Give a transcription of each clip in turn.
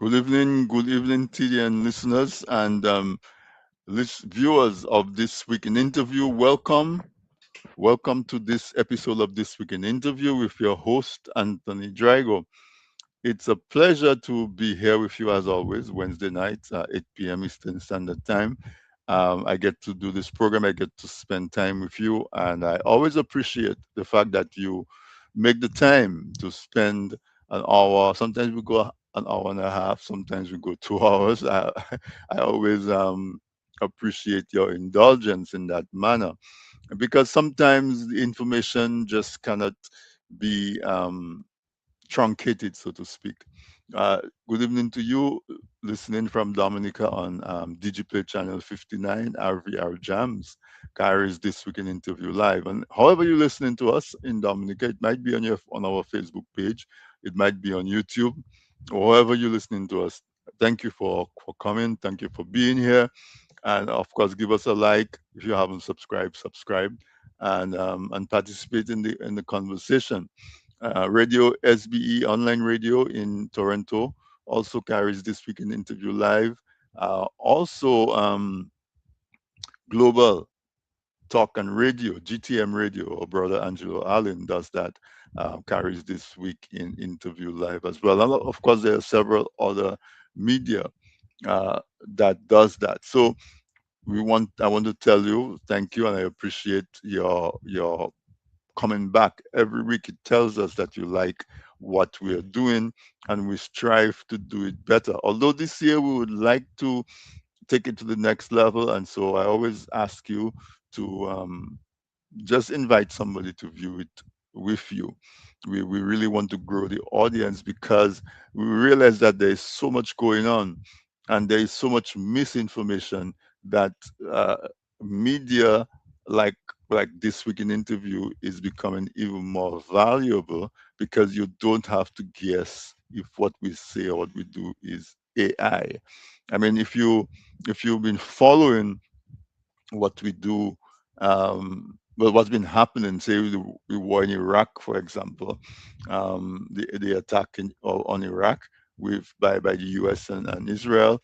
Good evening, TDN listeners and viewers of This Week in Interview. Welcome to this episode of This Week in Interview with your host, Anthony Drago. It's a pleasure to be here with you as always, Wednesday nights, 8 p.m. Eastern Standard Time. I get to do this program, I get to spend time with you, and I always appreciate the fact that you make the time to spend an hour. Sometimes we go an hour and a half, sometimes we go 2 hours. I always appreciate your indulgence in that manner because sometimes the information just cannot be truncated, so to speak. Uh, Good evening to you, listening from Dominica on DigiPlay Channel 59, RVR Jams, carries This Week in Interview Live. And however you're listening to us in Dominica, it might be on our Facebook page, it might be on YouTube, or however you're listening to us. Thank you for coming. Thank you for being here. And of course, give us a like if you haven't subscribed, subscribe, and participate in the conversation. Radio SBE online radio in Toronto also carries This Week in Interview Live. Also, Global Talk and Radio, GTM Radio, or Brother Angelo Allen does that, carries This Week in Interview Live as well. And of course, there are several other media that does that. So I want to tell you thank you, and I appreciate your coming back every week. It tells us that you like what we are doing, and we strive to do it better. Although this year we would like to take it to the next level, and so I always ask you to just invite somebody to view it with you. We really want to grow the audience because we realize that there is so much going on and there is so much misinformation that uh, media like this week in interview is becoming even more valuable because you don't have to guess if what we say or what we do is AI. I mean, if you've been following what we do, well, what's been happening, say the war in Iraq, for example, the attack on Iraq by the US and Israel.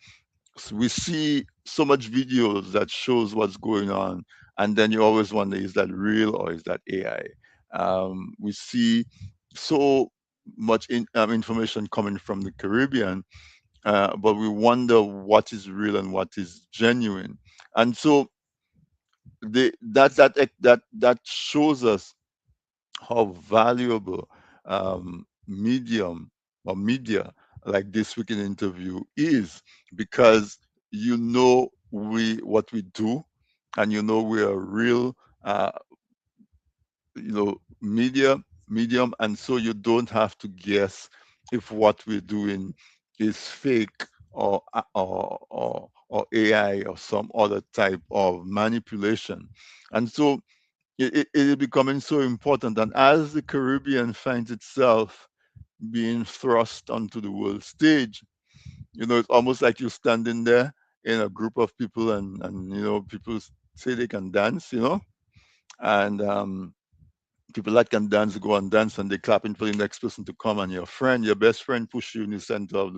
So we see so much videos that shows what's going on, and then you always wonder, is that real or is that AI? We see so much information coming from the Caribbean, but we wonder what is real and what is genuine. And so that shows us how valuable medium or media like this week in interview is, because we what we do, and we are real, uh, media medium, and so you don't have to guess if what we're doing is fake or AI or some other type of manipulation. And so it is becoming so important. And as the Caribbean finds itself being thrust onto the world stage, it's almost like you're standing there in a group of people, and people say they can dance, and people that can dance go and dance, and they're clapping for the next person to come, and your best friend, push you in the center of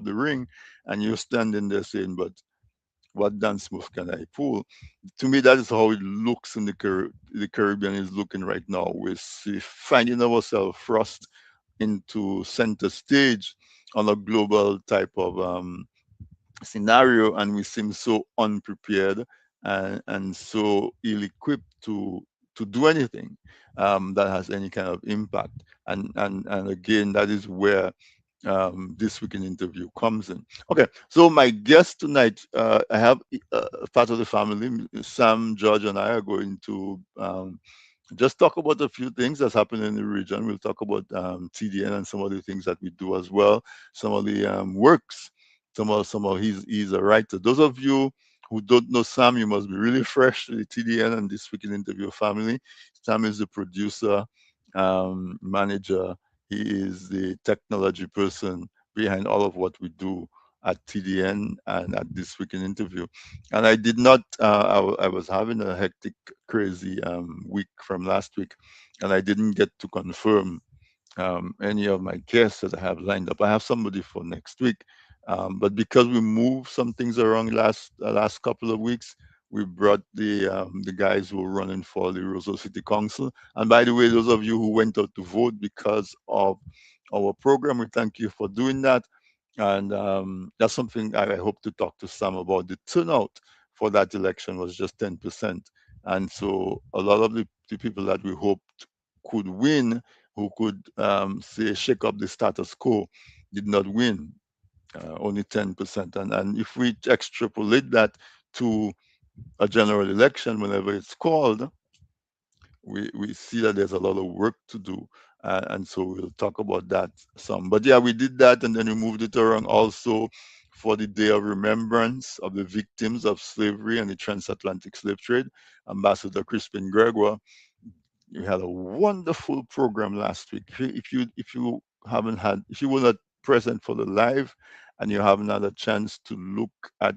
the ring, and you're standing there saying, "But what dance move can I pull?" To me, that is how it looks in the Caribbean is looking right now. Finding ourselves thrust into center stage on a global type of scenario, and we seem so unprepared and so ill-equipped to do anything that has any kind of impact. And again, that is where this week in interview comes in. Okay, so my guest tonight, I have part of the family. Sam, George, and I are going to just talk about a few things that's happening in the region. We'll talk about TDN and some of the things that we do as well, some of the works, some of he's a writer. Those of you who don't know Sam, you must be really fresh to the TDN and this week in interview family. Sam is the producer, manager. He is the technology person behind all of what we do at TDN and at this week in interview. And I did not. I was having a hectic, crazy week from last week, and I didn't get to confirm any of my guests that I have lined up. I have somebody for next week, But because we moved some things around last couple of weeks, we brought the guys who were running for the Roseau City Council. And by the way, those of you who went out to vote because of our program, we thank you for doing that. And that's something I hope to talk to Sam about. The turnout for that election was just 10%. And so a lot of the people that we hoped could win, who could say shake up the status quo, did not win, only 10%. And if we extrapolate that to a general election, whenever it's called, we see that there's a lot of work to do. And so we'll talk about that some. But yeah, we did that and then we moved it around also for the Day of Remembrance of the victims of slavery and the transatlantic slave trade. Ambassador Crispin Gregoire, you had a wonderful program last week. If you haven't had, if you were not present for the live and you haven't had a chance to look at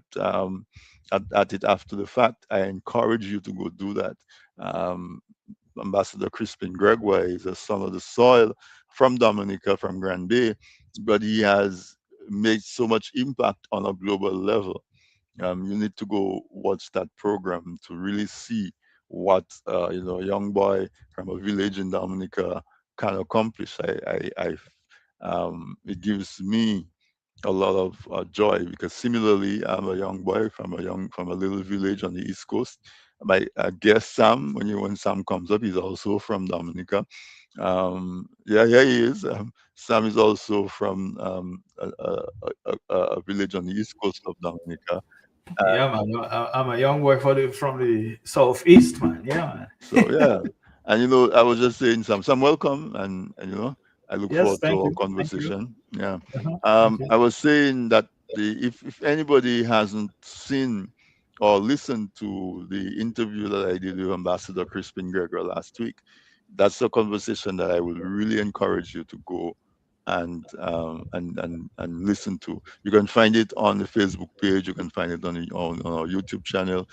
it after the fact, I encourage you to go do that. Um, Ambassador Crispin Gregoire is a son of the soil from Dominica, from Grand Bay, but he has made so much impact on a global level. You need to go watch that program to really see what a young boy from a village in Dominica can accomplish. It gives me a lot of joy because similarly, I'm a young boy from a little village on the East Coast. My guest Sam, when Sam comes up, he's also from Dominica. Yeah, he is. Sam is also from a village on the East Coast of Dominica. Yeah, man. I'm a young boy from the southeast, man. Yeah, So man. yeah, and I was just saying, Sam, welcome, and I look Yes, forward to thank our you, thank you. conversation. Yeah, Okay. I was saying that if anybody hasn't seen or listened to the interview that I did with Ambassador Crispin Gregoire last week, that's a conversation that I will really encourage you to go and listen to. You can find it on the Facebook page. You can find it on our YouTube channel.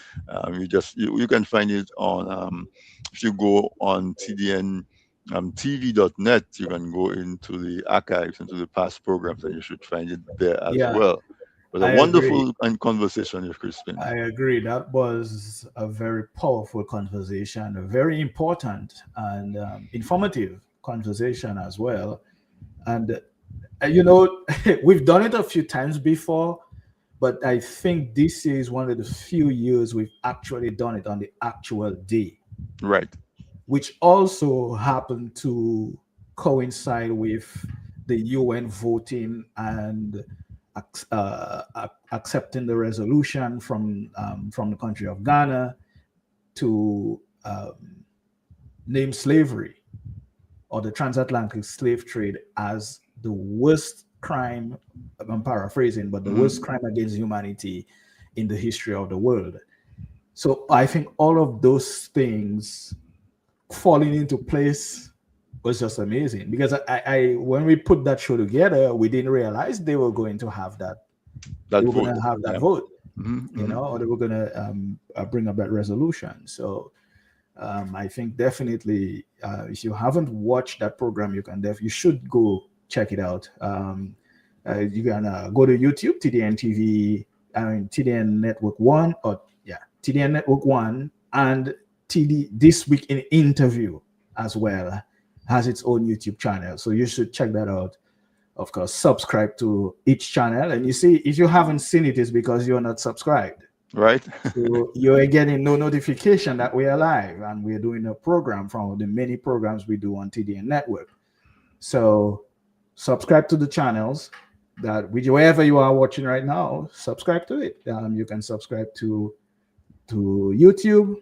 You can find it on if you go on TDN TV.net, you can go into the archives, into the past programs, and you should find it there as Yeah, well. But a I agree. wonderful conversation with Crispin. I agree. That was a very powerful conversation, a very important and informative conversation as well. And we've done it a few times before, but I think this is one of the few years we've actually done it on the actual day, Right. which also happened to coincide with the UN voting and accepting the resolution from the country of Ghana to name slavery or the transatlantic slave trade as the worst crime. I'm paraphrasing, but the Hmm. worst crime against humanity in the history of the world. So I think all of those things falling into place was just amazing because I when we put that show together, we didn't realize they were going to have that. They That were going vote. to have that Yeah. vote, Hmm. Hmm. or they were going to bring up that resolution. So I think definitely, if you haven't watched that program, you should go check it out. You can go to YouTube, TDN TV, TDN Network One, or yeah, TDN Network One, and TD This Week in Interview as well has its own YouTube channel. So you should check that out. Of course, subscribe to each channel, and you see if you haven't seen it, it's because you're not subscribed. Right. So you're getting no notification that we are live and we're doing a program from the many programs we do on TDN Network. So subscribe to the channels that wherever you are watching right now, subscribe to it. You can subscribe to YouTube,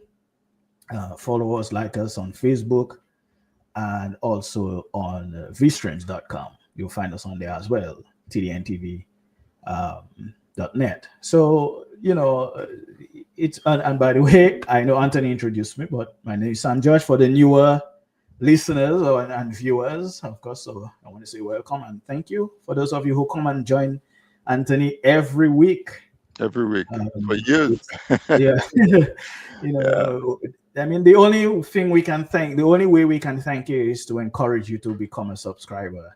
follow us, like us on Facebook, and also on vstreams.com. You'll find us on there as well, TDNTV .net. So it's and by the way, I know Anthony introduced me, but my name is Sam George. For the newer listeners and viewers, of course, so I want to say welcome and thank you for those of you who come and join Anthony every week. Every week for years. It's yeah, Yeah. I mean, the only way we can thank you is to encourage you to become a subscriber.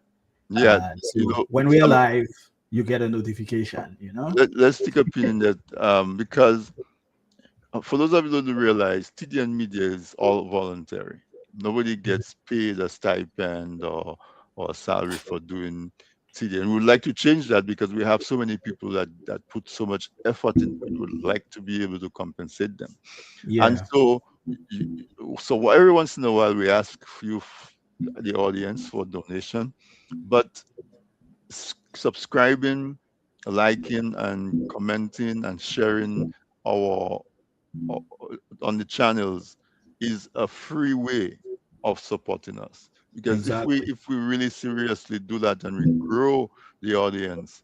Yeah. So when we are Some live, you get a notification, you know? Let's take a pin in that, because for those of you who don't realize, TDN media is all voluntary. Nobody gets paid a stipend or a salary for doing TDN. We would like to change that because we have so many people that put so much effort into it. We would like to be able to compensate them. And Yeah, so, you, every once in a while, we ask you, the audience, for donation, but subscribing, liking, and commenting and sharing our o- on the channels is a free way of supporting us, because exactly. if we really seriously do that and we grow the audience,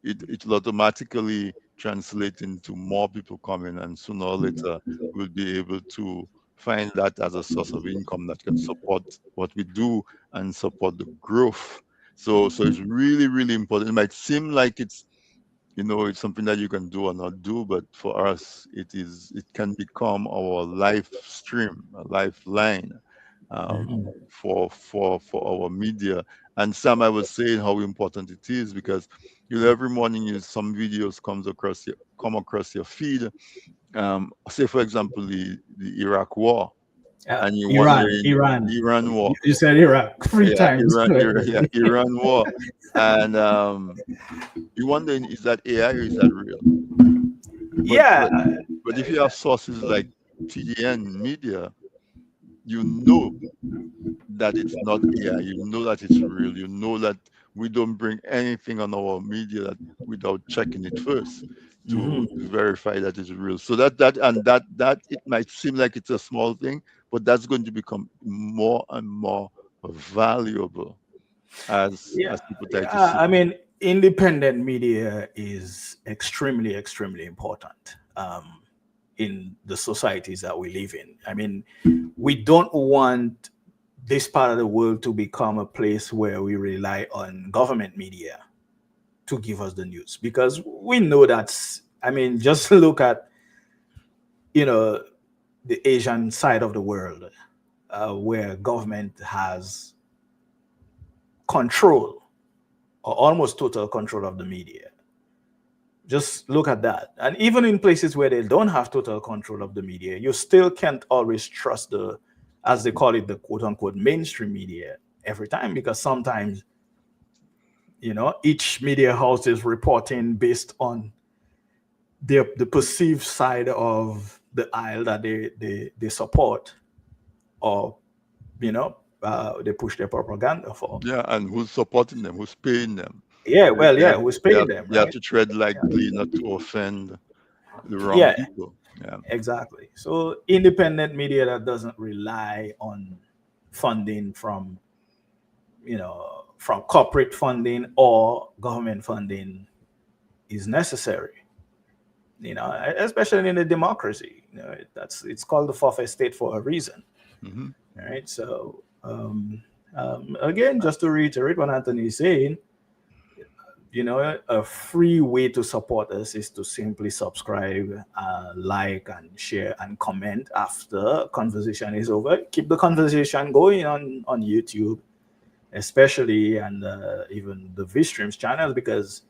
it will automatically translate into more people coming, and sooner or later we'll be able to find that as a source of income that can support what we do and support the growth. So it's really, really important. It might seem like it's something that you can do or not do, but for us it can become our life stream, a lifeline, for our media. And Sam, I was saying how important it is, because every morning some videos come across your feed, say for example the Iraq war, and you're wondering, Iran. Iran war. You said Iraq three Yeah, times. Yeah, Iran war. And you're wondering, is that AI or is that real? But Yeah, but but if you have sources like TDN media, you know that it's not AI. You know that it's real. You know that we don't bring anything on our media without checking it first to verify that it's real. So that it might seem like it's a small thing, but that's going to become more and more valuable yeah, as people try to yeah. see. I mean, independent media is extremely, extremely important in the societies that we live in. I mean, we don't want this part of the world to become a place where we rely on government media to give us the news, because we know that's, I mean, just look at, you know, the Asian side of the world, where government has control or almost total control of the media. Just look at that. And even in places where they don't have total control of the media, you still can't always trust the, as they call it, the quote unquote mainstream media every time, because sometimes, you know, each media house is reporting based on the perceived side of the aisle that they support, or, you know, they push their propaganda for. Yeah, and who's supporting them? Who's paying them? Yeah, They, well, they yeah, have, who's they paying have, them, they have right? to tread lightly not to offend the wrong Yeah, people. Yeah. exactly. So independent media that doesn't rely on funding from, you know, from corporate funding or government funding is necessary. You know, especially in a democracy. You know, that's, it's called the fourth estate for a reason. Hmm. Right. So again, just to reiterate what Anthony is saying, you know, a free way to support us is to simply subscribe, like, and share and comment after conversation is over. Keep the conversation going on YouTube, especially, and even the VStreams channel, because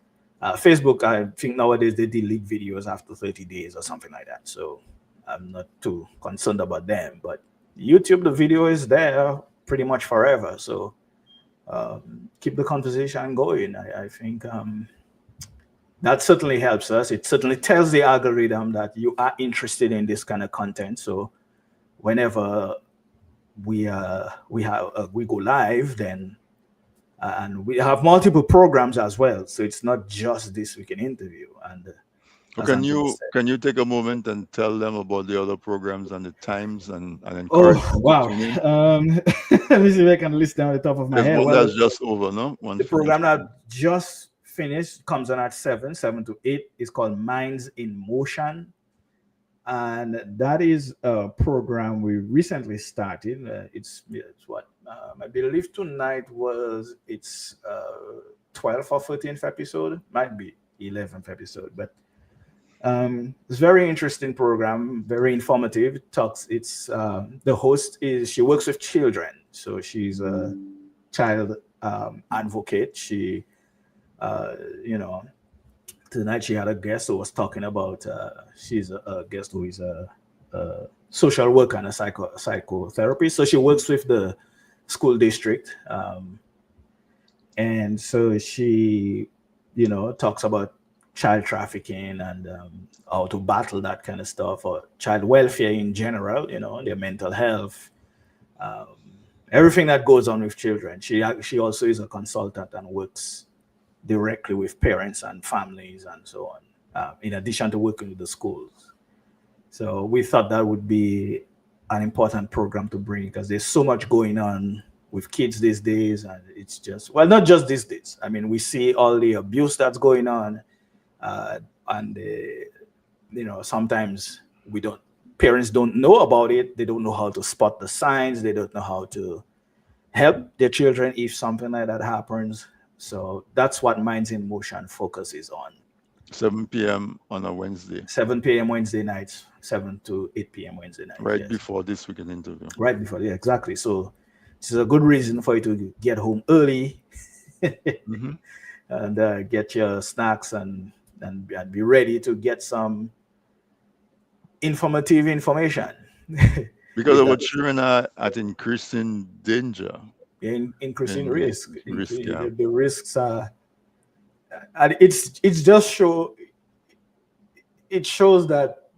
Facebook, I think nowadays they delete videos after 30 days or something like that. So I'm not too concerned about them. But YouTube, the video is there pretty much forever. So keep the conversation going. I think that certainly helps us. It certainly tells the algorithm that you are interested in this kind of content. So whenever we go live, then and we have multiple programs as well. So it's not just this weekend interview. And So as can Anthony you said, can you take a moment and tell them about the other programs and the times, and encourage oh them to wow, tune in? let me see if I can list down the top of my There's head. one Well, that's just over, no? One the finished. program that just finished comes on at 7 to 8, is called Minds in Motion, and that is a program we recently started. It's what, I believe tonight was its 12th or 13th episode, might be 11th episode, but it's very interesting program, very informative. It talks. It's the host is, she works with children, so she's a child advocate. She uh, you know, tonight she had a guest who was talking about, she's a guest who is a social worker and a psychotherapist. So she works with the school district. And so she, talks about child trafficking and how to battle that kind of stuff, or child welfare in general, their mental health, um, everything that goes on with children. She also is a consultant and works directly with parents and families and so on, in addition to working with the schools. So we thought that would be an important program to bring, because there's so much going on with kids these days, and it's just, well, not just these days. I mean, we see all the abuse that's going on, and sometimes we don't parents don't know about it. They don't know how to spot the signs. They don't know how to help their children if something like that happens. So that's what Minds in Motion focuses on. 7 p.m. on a Wednesday, 7 p.m. Wednesday nights, 7 to 8 p.m. Wednesday nights. right Yes. before this weekend interview. Right before, yeah, exactly. So this is a good reason for you to get home early Hmm. and get your snacks and be ready to get some informative information. Because Is our that children are at increasing danger increasing and risk? risk. Yeah. The risks are, and it's just it shows that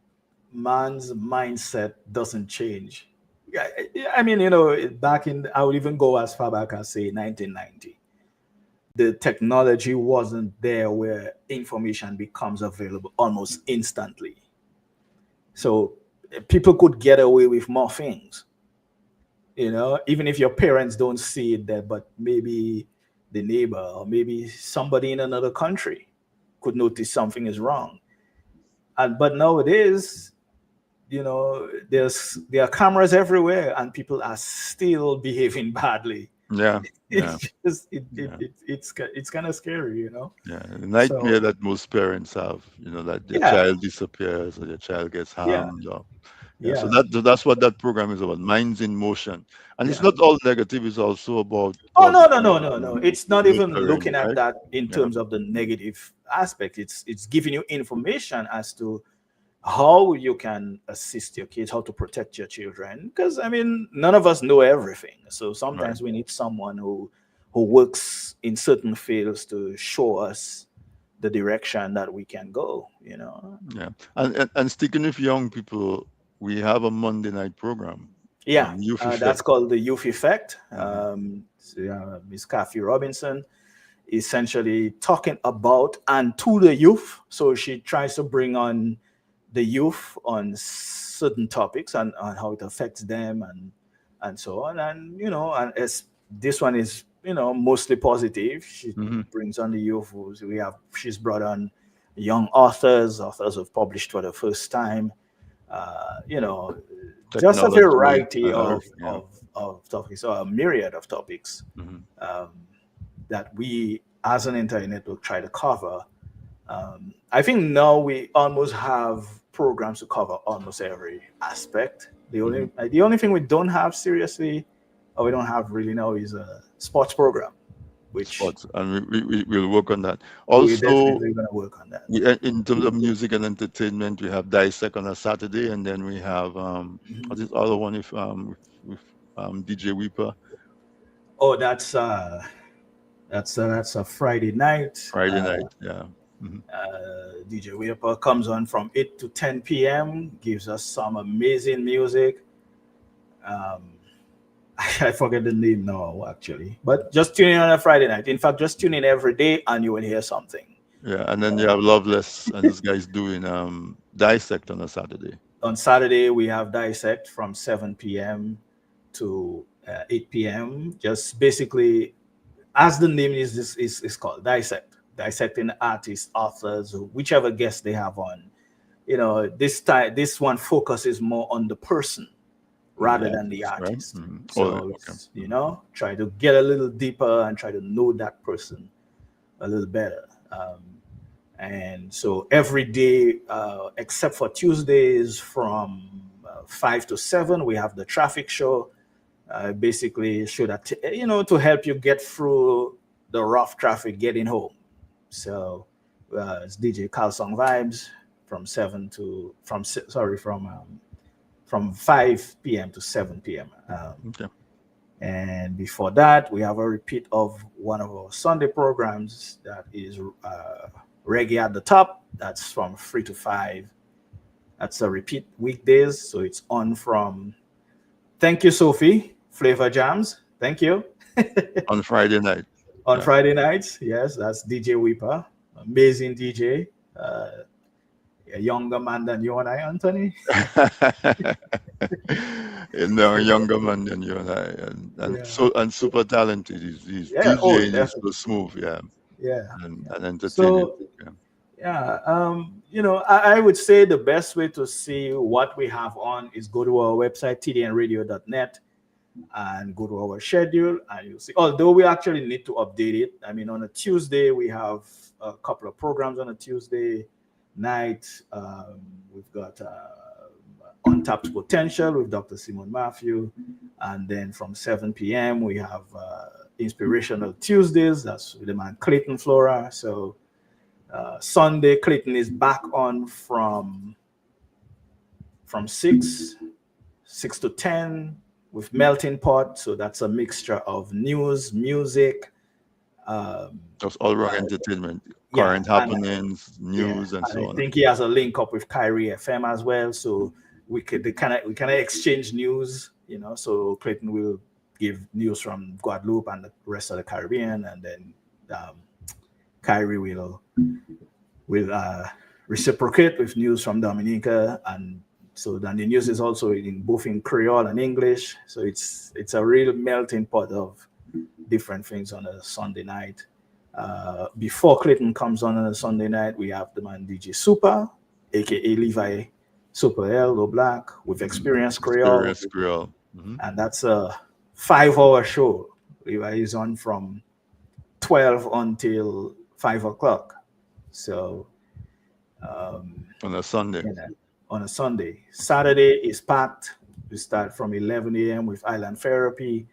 man's mindset doesn't change. Yeah, I mean, back in, I would even go as far back as say 1990. The technology wasn't there where information becomes available almost instantly. So people could get away with more things, even if your parents don't see it there, but maybe the neighbor or maybe somebody in another country could notice something is wrong. And but nowadays, there are cameras everywhere and people are still behaving badly. Yeah. Yeah. It's just Yeah. it's kind of scary, Yeah. The so nightmare that most parents have, that their yeah, child disappears or their child gets yeah, harmed. Or, yeah. So yeah, that's what that program is about. Minds in motion, and it's yeah. not all negative. It's also about Oh, no, no, positive, no, no, no. It's not even nurturing, looking at right? that in Yeah. terms of the negative aspect. It's giving you information as to how you can assist your kids, how to protect your children. Because I mean, none of us know everything. So Right. sometimes we need someone who works in certain fields to show us the direction that we can go. Yeah. And sticking with young people, we have a Monday night program, Yeah, Youth that's Effect. called the Youth Effect. Hmm. Miss Kathy Robinson essentially talking about and to the youth. So she tries to bring on the youth on certain topics and how it affects them and so on. And and as this one is mostly positive, she Hmm. brings on the youth. She's brought on young authors who've published for the first time. You know, just a Technology, variety everything. Yeah. of topics, or a myriad of topics Hmm. um, that we as an entire network try to cover. I think now we almost have programs to cover almost every aspect. Hmm. The only thing we don't have seriously, or we don't have really now, is a sports program, which Sports, and we'll work on that. we're Also, definitely going to work on that. in terms of music and entertainment, we have Dissect on a Saturday, and then we have Mhm. what's this other one with DJ Weeper Oh, that's a Friday night. Friday night. Yeah. Hmm. DJ Weeper comes on from 8 to 10 p.m., gives us some amazing music. Um, I forget the name now, actually. But just tune in on a Friday night. In fact, just tune in every day and you will hear something. Yeah, and then you have Loveless, and this guy's doing Dissect on a Saturday. On Saturday, we have Dissect from 7 p.m. to 8 p.m. Just basically, as the name is called, Dissect. Dissecting artists, authors, whichever guest they have on. This one focuses more on the person The rather than the artist, right? artist. Hmm. Oh, So okay. it's, Hmm. try to get a little deeper and try to know that person a little better. And so every day, except for Tuesdays from 5 to 7, we have the traffic show. Basically, show that to help you get through the rough traffic getting home. So it's DJ Carlsong Vibes from from 5 p.m. to 7 p.m. Okay. And before that, we have a repeat of one of our Sunday programs that is Reggae at the Top. That's from 3 to 5. That's a repeat weekdays. So it's on from, thank you, Sophie, Flavor Jams. Thank you. On Friday night. On Yeah. Friday nights, yes, that's DJ Weeper, amazing DJ, uh, a younger man than you and I, Anthony. No, younger man than you and I, and Yeah, so and super talented. He's yeah. Oh, DJing is so definitely. smooth, yeah, Yeah, yeah. and entertaining. So Yeah. yeah, I would say the best way to see what we have on is go to our website, tdnradio.net, and go to our schedule, and you'll see. Although we actually need to update it. I mean, on a Tuesday, we have a couple of programs on a Tuesday night. We've got Untapped Potential with Dr. Simon Matthew. And then from 7 p.m., we have Inspirational Tuesdays. That's with the man Clayton Flora. So Sunday, Clayton is back on from 6 to 10 with Melting Pot. So that's a mixture of news, music, um, Just all around uh, entertainment, yeah, current and happenings, yeah, news, and and I so on. think he has a link up with Kyrie FM as well. So we kind of exchange news, So Clayton will give news from Guadeloupe and the rest of the Caribbean, and then um, Kyrie will reciprocate with news from Dominica, and so then the news is also in both in Creole and English. So it's a real melting pot of different things on a Sunday night. Before Clayton comes on a Sunday night, we have the man DJ Super, aka Levi Super L Black with Experience Creole, Experience Grill. and that's a 5 hour show. Levi is on from 12 until 5 o'clock. So On a Sunday. yeah, on a Sunday. Saturday is packed. We start from 11 a.m. with Island Therapy,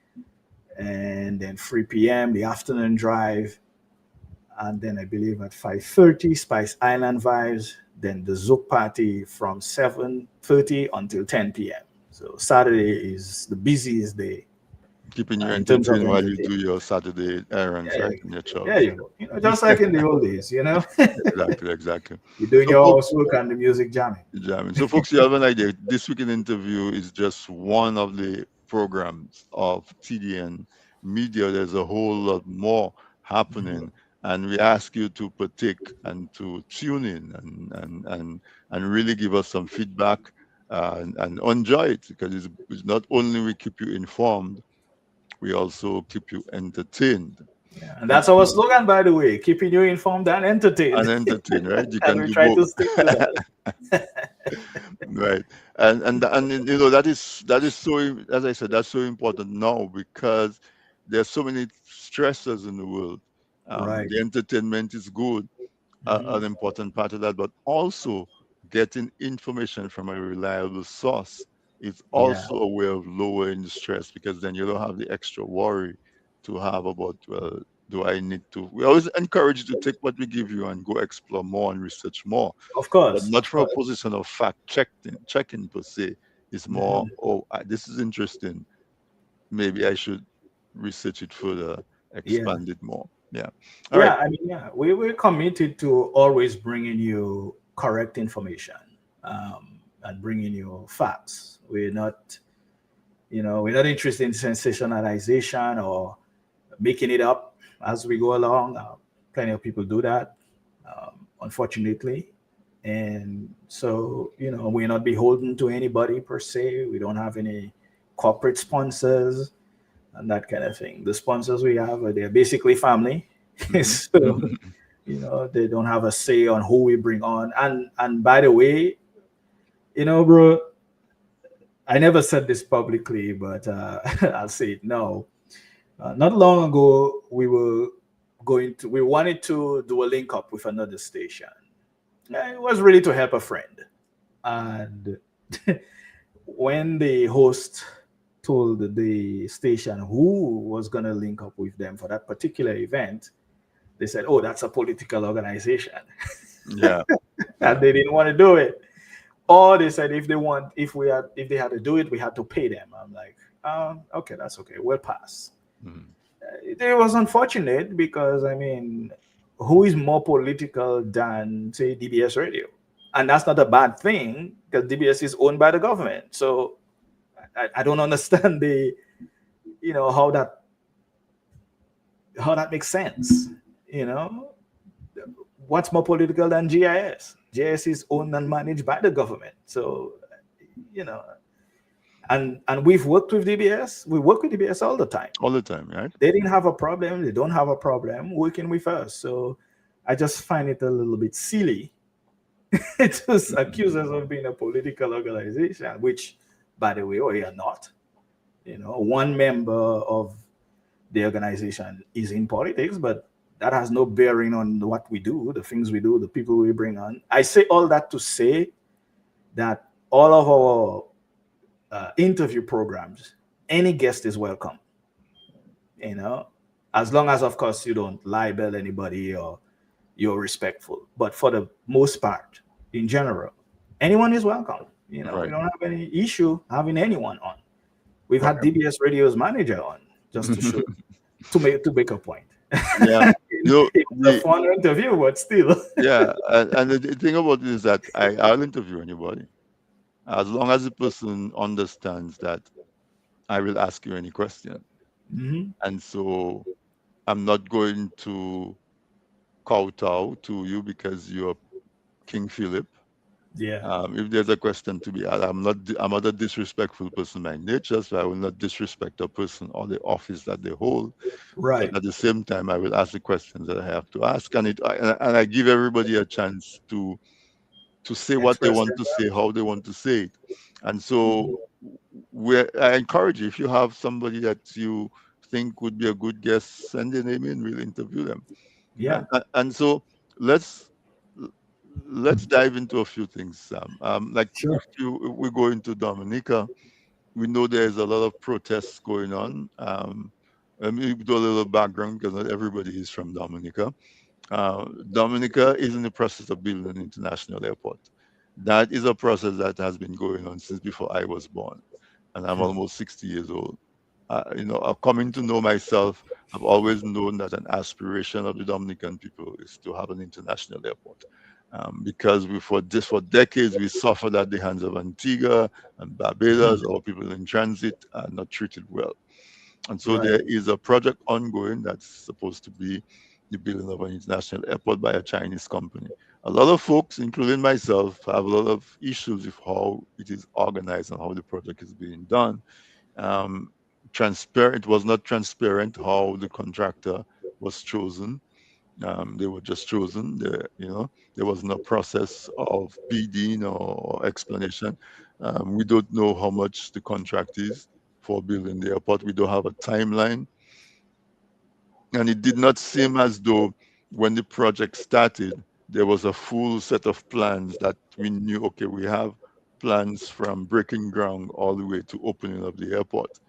and then 3 p.m. the afternoon drive, and then I believe at 5:30 Spice Island Vibes. Then the Zouk party from 7:30 until 10 p.m. So Saturday is the busiest day Keeping you in terms of entertained while you do entertainment. your Saturday errands, Yeah, right? In your yeah, chores. just like in the old days, Exactly, exactly. you're doing So, your folks, housework and the music jamming. jamming. So, folks, you have an idea. This Week in Interview is just one of the programs of TDN Media. There's a whole lot more happening, and we ask you to partake and to tune in and really give us some feedback and enjoy it, because it's not only we keep you informed, we also keep you entertained. Yeah, and And that's our slogan, by the way, keeping you informed and entertained. and entertained, right? You And can we do try both. to stick to that. Right. And that is so as I said, that's so important now, because there's so many stressors in the world. Right. The entertainment is good, Mhm. an important part of that, but also getting information from a reliable source is Yeah, also a way of lowering the stress, because then you don't have the extra worry to have about, well, do I need to? We always encourage you to take what we give you and go explore more and research more, of but course, not of from a course. position of fact checking per se. It's more, Mhm. oh, this is interesting. Maybe I should research it further, Yeah, expand it more. Yeah. All right. yeah. I mean, yeah, we're committed to always bringing you correct information, and bringing you facts. We're not interested in sensationalization or making it up as we go along. Plenty of people do that, unfortunately. And so, we're not beholden to anybody per se. We don't have any corporate sponsors and that kind of thing. The sponsors we have, they're basically family. Mhm. So, they don't have a say on who we bring on. And by the way, bro, I never said this publicly, but I'll say it now. Not long ago, we wanted to do a link up with another station. It was really to help a friend. And when the host told the station who was going to link up with them for that particular event, they said, "Oh, that's a political organization," Yeah. and Yeah. they didn't want to do it. Or they said if they had to do it, we had to pay them. I'm like, okay, that's okay. We'll pass. Mhm. It was unfortunate because I mean, who is more political than say DBS Radio? And that's not a bad thing because DBS is owned by the government. So I don't understand the how that makes sense. You know, what's more political than GIS? GIS is owned and managed by the government. So you know, and we've worked with DBS. We work with DBS all the time. All the time, right? They didn't have a problem. They don't have a problem working with us. So I just find it a little bit silly to accuse us of being a political organization, which, by the way, we are not. One member of the organization is in politics, but that has no bearing on what we do, the things we do, the people we bring on. I say all that to say that all of our interview programs, any guest is welcome. You know, as long as, of course, you don't libel anybody or you're respectful. But for the most part, in general, anyone is welcome. We Right. don't have any issue having anyone on. We've had Right. DBS Radio's manager on just to show to make a point. Yeah. You know, It was a fun interview, but still. yeah, and the thing about it is that I'll interview anybody as long as the person understands that I will ask you any question. Mhm. And so I'm not going to kowtow to you because you're King Philip. Yeah. If there's a question to be asked, I'm not a disrespectful person by nature, so I will not disrespect a person or the office that they hold. But Right. at the same time, I will ask the questions that I have to ask, and I give everybody a chance to say what they Express want to say, themselves. how they want to say it. And so Mhm. I encourage you, if you have somebody that you think would be a good guest, send their name in, we'll interview them. Yeah. And so let's let's dive into a few things, Sam. Like Sure. if we go into Dominica, we know there's a lot of protests going on. Let me do a little background because not everybody is from Dominica. Dominica is in the process of building an international airport. That is a process that has been going on since before I was born, and I'm Hmm. almost 60 years old. Coming to know myself, I've always known that an aspiration of the Dominican people is to have an international airport. Because for decades we suffered at the hands of Antigua and Barbados, Hmm. or people in transit are not treated well. And so Right. there is a project ongoing that's supposed to be the building of an international airport by a Chinese company. A lot of folks, including myself, have a lot of issues with how it is organized and how the project is being done. Um, Transparent, it was not transparent how the contractor was chosen. They were just chosen. There was no process of bidding or explanation. We don't know how much the contract is for building the airport. We don't have a timeline, and it did not seem as though when the project started, there was a full set of plans that we knew, okay, we have plans from breaking ground all the way to opening of the airport.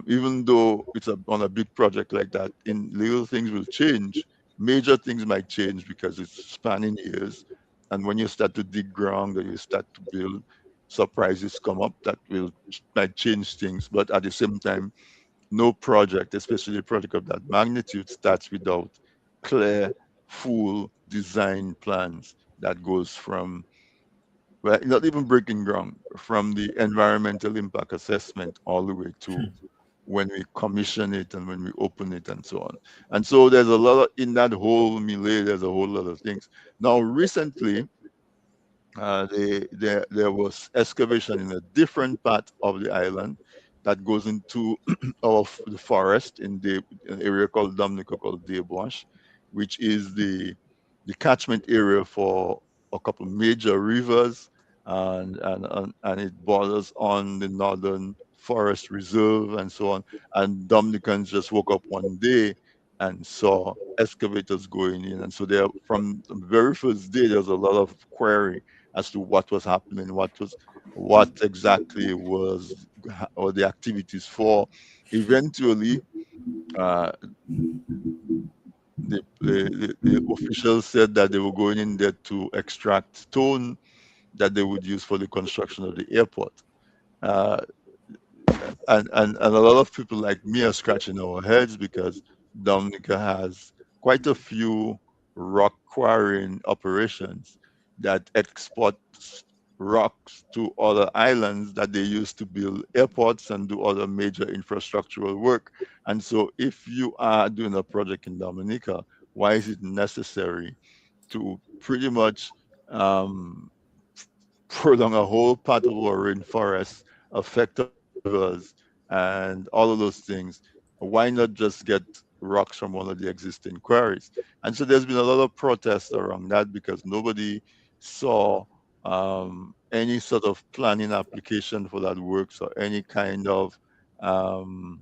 Even though on a big project like that, in little things will change, major things might change because it's spanning years. And when you start to dig ground or you start to build, surprises come up that might change things. But at the same time, no project, especially a project of that magnitude, starts without clear, full design plans that goes from, well, not even breaking ground, from the environmental impact assessment all the way to when we commission it and when we open it and so on. And so there's a lot of, in that whole melee, there's a whole lot of things. Now, recently, there was excavation in a different part of the island that goes into the forest in an area called Dominica called Desbois, which is the catchment area for a couple major rivers, and it borders on the northern forest reserve and so on. And Dominicans just woke up one day and saw excavators going in, and so there, from the very first day, there was a lot of query as to what was happening, what exactly was or the activities for. Eventually, uh, The officials said that they were going in there to extract stone that they would use for the construction of the airport. Uh, and a lot of people like me are scratching our heads because Dominica has quite a few rock quarrying operations that export rocks to other islands that they use to build airports and do other major infrastructural work. And so, if you are doing a project in Dominica, why is it necessary to pretty much um, prolong a whole part of our rainforest, affect our rivers, and all of those things? Why not just get rocks from one of the existing quarries? And so there's been a lot of protests around that because nobody saw any sort of planning application for that works or any kind of um,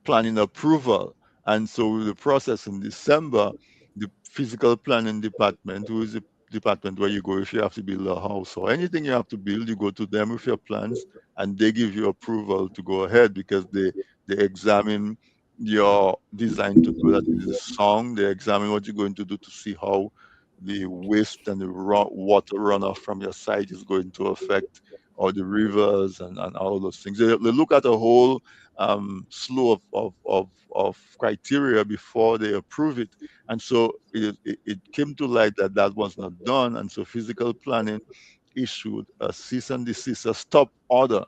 planning approval. And so the process in December, the physical planning department, who is the department where you go if you have to build a house or anything you have to build, you go to them with your plans and they give you approval to go ahead because they examine your design to know that it is sound. They examine what you're going to do to see how the waste and the water runoff from your site is going to affect all the rivers and all of those things. They look at a whole slew of criteria before they approve it. And so it came to light that that was not done. And so physical planning issued a cease and desist, a stop order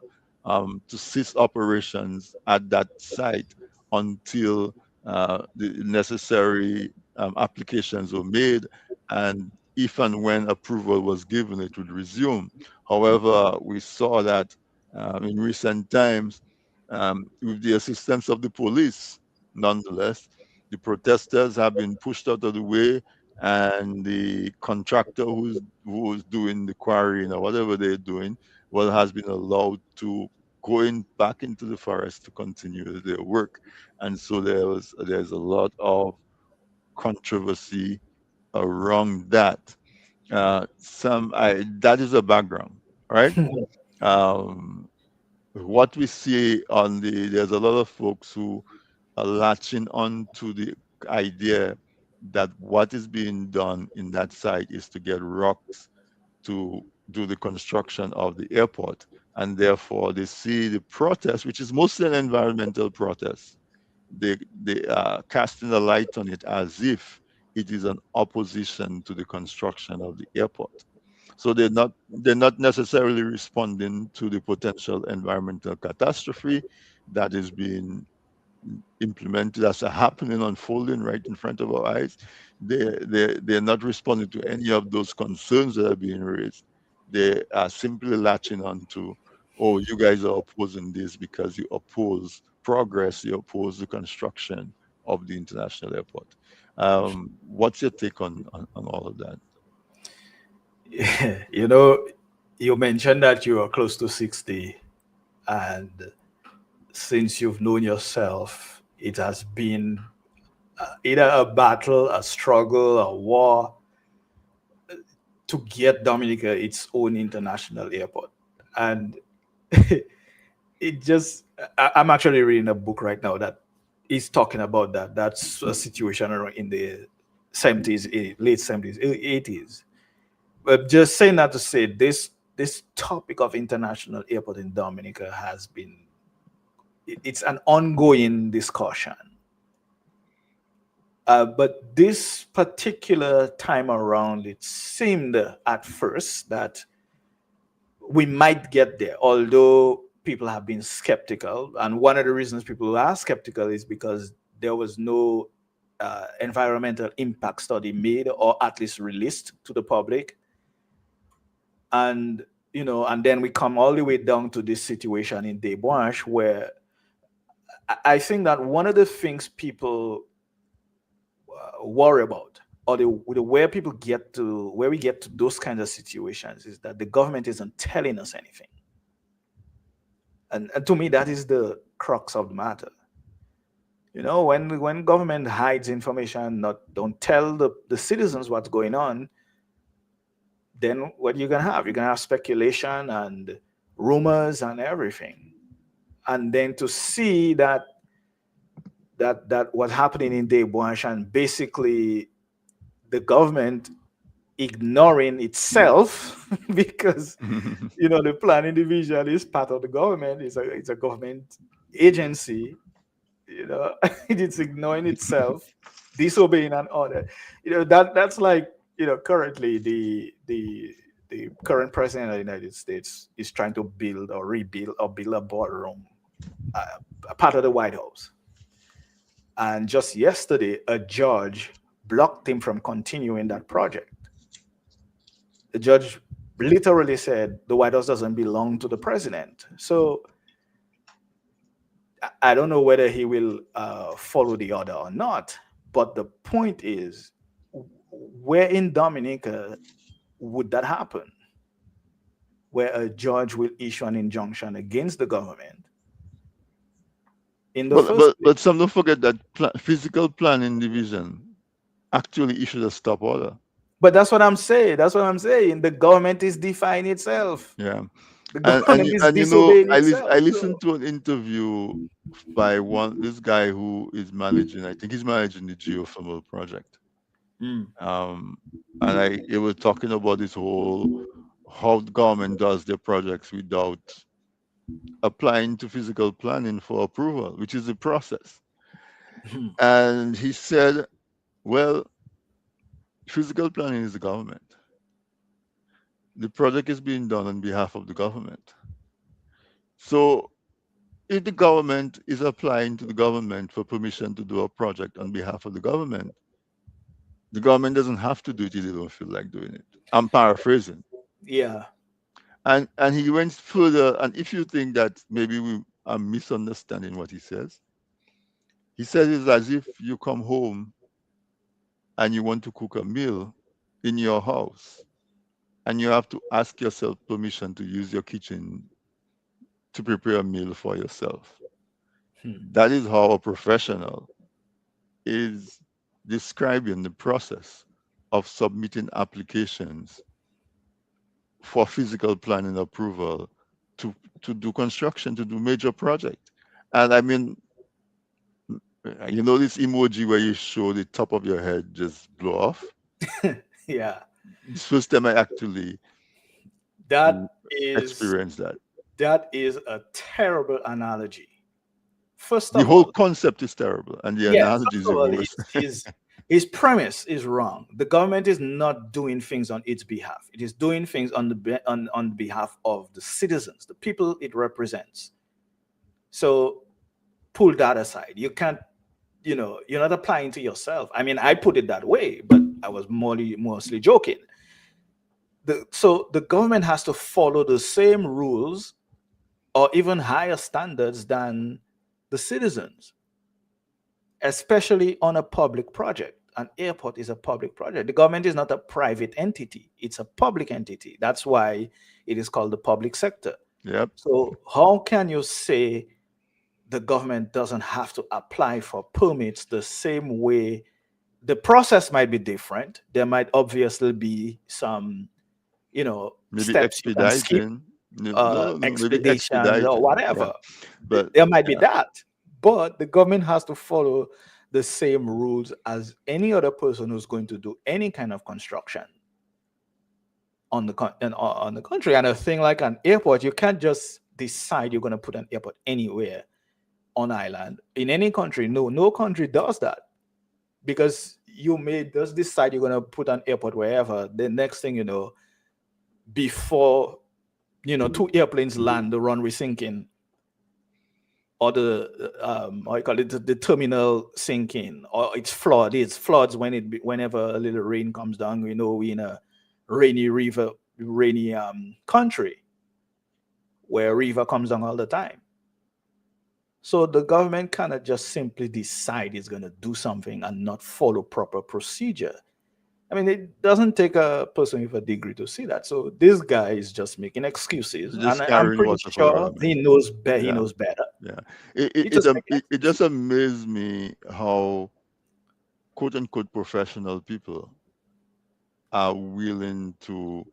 to cease operations at that site until the necessary applications were made. And if and when approval was given, it would resume. However, we saw that in recent times, with the assistance of the police, nonetheless, the protesters have been pushed out of the way, and the contractor who's doing the quarrying or whatever they're doing, well, has been allowed to go in back into the forest to continue their work. And so there's a lot of controversy around that. That is a background, right? Um, what we see on there's a lot of folks who are latching on to the idea that what is being done in that site is to get rocks to do the construction of the airport. And therefore, they see the protest, which is mostly an environmental protest, they are casting a light on it as if it is an opposition to the construction of the airport. So they're not necessarily responding to the potential environmental catastrophe that is being implemented as a happening unfolding right in front of our eyes. They're not responding to any of those concerns that are being raised. They are simply latching on to, oh, you guys are opposing this because you oppose progress, you oppose the construction of the international airport. What's your take on all of that? You know, you mentioned that you are close to 60, and since you've known yourself, it has been either a battle, a struggle, a war to get Dominica its own international airport. And it just, I'm actually reading a book right now that is talking about that. That's a situation around in the 70s, late 70s, 80s. But just saying that to say this topic of international airport in Dominica has been, it's an ongoing discussion. But this particular time around, it seemed at first that we might get there, although people have been skeptical. And one of the reasons people are skeptical is because there was no environmental impact study made, or at least released to the public. And and then we come all the way down to this situation in Debouche, where I think that one of the things people worry about, or the where people get to, where we get to those kinds of situations, is that the government isn't telling us anything. And to me, that is the crux of the matter. When government hides information, not don't tell the citizens what's going on, then what you're gonna have? You're gonna have speculation and rumors and everything. And then to see that that was happening in Debonche, and basically the government ignoring itself because the planning division is part of the government. It's a government agency. It's ignoring itself, disobeying an order. That's like currently the current president of the United States is trying to build or rebuild or build a boardroom, uh, a part of the White House. And just yesterday, a judge blocked him from continuing that project. The judge literally said the White House doesn't belong to the president. So I don't know whether he will follow the order or not. But the point is, where in Dominica would that happen? Where a judge will issue an injunction against the government in the but first but place. but some don't forget that physical planning division actually issued a stop order. But that's what I'm saying. That's what I'm saying. The government is defying itself. Yeah, The and government is and disobeying I itself. listened So, to an interview by this guy who is managing. I think he's managing the geothermal project. mm, Um, and it was talking about this whole how the government does their projects without applying to physical planning for approval, which is the process. mm, And he said, well, physical planning is the government. The project is being done on behalf of the government. So if the government is applying to the government for permission to do a project on behalf of the government doesn't have to do it if they don't feel like doing it. I'm paraphrasing. yeah. And he went further. And if you think that maybe we are misunderstanding what he says it's as if you come home and you want to cook a meal in your house and you have to ask yourself permission to use your kitchen to prepare a meal for yourself. Hmm. That is how a professional is describing the process of submitting applications for physical planning approval to do construction, to do major project. And I mean, this emoji where you show the top of your head just blow off. Yeah. It's first time I actually That is experienced that. that is a terrible analogy. First The of whole all, concept is terrible, and the yeah, analogy first is of even all, worse. his premise is wrong. The government is not doing things on its behalf. It is doing things on behalf of the citizens, the people it represents. So pull that aside. You can't, you're not applying to yourself. I mean, I put it that way, but I was mostly joking. So the government has to follow the same rules or even higher standards than the citizens, especially on a public project. An airport is a public project. The government is not a private entity, it's a public entity. That's why it is called the public sector. Yep. So, how can you say the government doesn't have to apply for permits the same way? The process might be different. There might obviously be some, Maybe steps you can skip, expediting. No, no, maybe expeditions or expediting. Yeah. whatever. But There might be yeah, that, but the government has to follow the same rules as any other person who's going to do any kind of construction on the country. And a thing like an airport, you can't just decide you're going to put an airport anywhere on island in any country. No country does that, because you may just decide you're going to put an airport wherever. The next thing you know, before two airplanes land, the runway sinking, or the how you call it, the terminal sinking, or it's floods whenever a little rain comes down. We in a rainy country where a river comes down all the time. So the government cannot just simply decide it's going to do something and not follow proper procedure. I mean, it doesn't take a person with a degree to see that. So this guy is just making excuses, and just I'm carrying pretty water for the sure ramen. he knows better. He Yeah, knows better. yeah. He just making It just excuses. amazed me how quote unquote professional people are willing to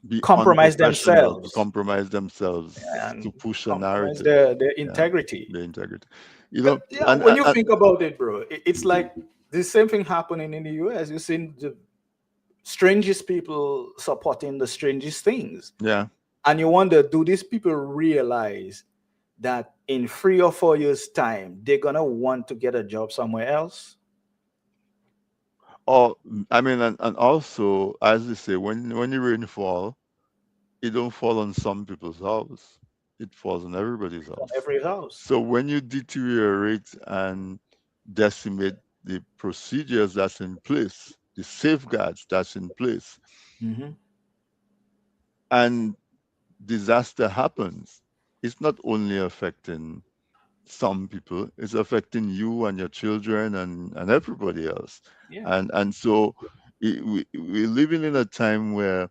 be Compromise unprofessional, to themselves compromise themselves and to push a compromise narrative. their Yeah, integrity. the integrity. you know, Yeah, and, when and, you and think about it, bro, it's like the same thing happening in the US. You've seen the strangest people supporting the strangest things. yeah. And you wonder, do these people realize that in 3 or 4 years' time, they're going to want to get a job somewhere else? Or I mean, and also, as they say, when the rain fall, it don't fall on some people's house. It falls on everybody's On house. every house. So when you deteriorate and decimate the procedures that's in place, the safeguards that's in place, Hmm. and disaster happens, it's not only affecting some people, it's affecting you and your children and everybody else. Yeah. And so we're living in a time where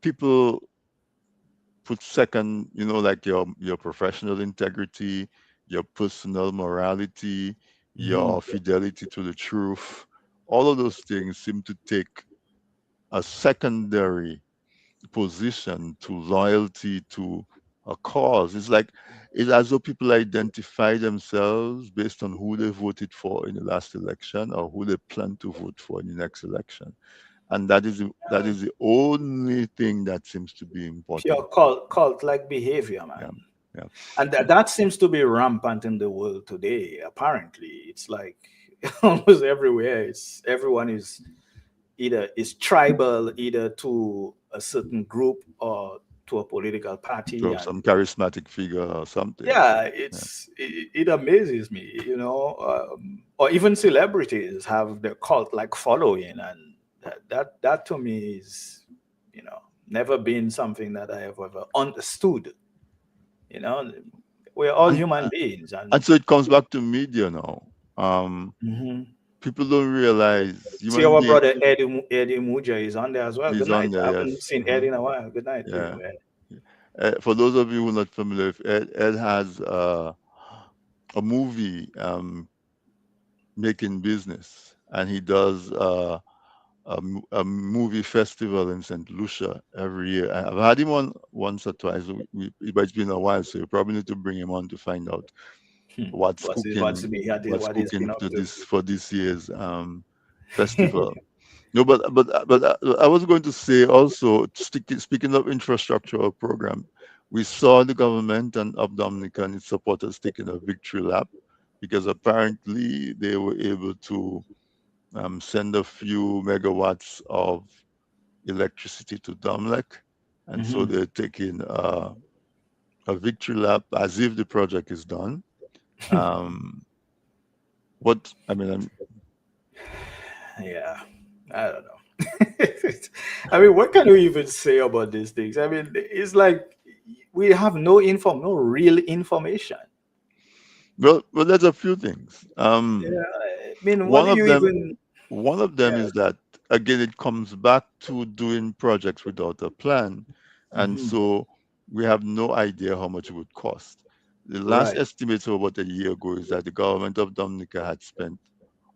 people put second, like your professional integrity, your personal morality, Hmm. your fidelity to the truth. All of those things seem to take a secondary position to loyalty to a cause. It's as though people identify themselves based on who they voted for in the last election or who they plan to vote for in the next election. And that is the only thing that seems to be important. Pure cult like behavior, Yeah. man. Yeah. And that seems to be rampant in the world today. Apparently, it's like almost everywhere. It's everyone is either is tribal, either to a certain group or to a political party. So And some charismatic figure or something. yeah, Yeah. it amazes me, or even celebrities have their cult like following, and that to me is, you know, never been something that I have ever understood. You know, we're all And human beings, and and so it comes back to media now. Um, mhm. People don't realize See human our being brother Eddie Muja is on there as well. Good is on night. I there. haven't Yes. seen Eddie in a while. Good night to Yeah. you, Ed. For those of you who are not familiar, with Ed has a movie making business, and he does a movie festival in St. Lucia every year. I've had him on once or twice, but it's been a while, so you probably need to bring him on to find out what's cooking, What he's been up to to? this for this year's festival. No, but I was going to say also, speaking of infrastructural program, we saw the government and of Dominica and its supporters taking a victory lap because apparently they were able to send a few megawatts of electricity to Domlec, and so Hmm. they're taking a victory lap as if the project is done. Um, what I mean, Yeah, I don't know. I mean, what can we even say about these things? I mean, it's like we have no real information. well, there's a few things. Yeah, I mean, what One do of you them even? One of Yeah. them is that again it comes back to doing projects without a plan, and Hmm. so we have no idea how much it would cost. The last Right. estimate of about a year ago is that the government of Dominica had spent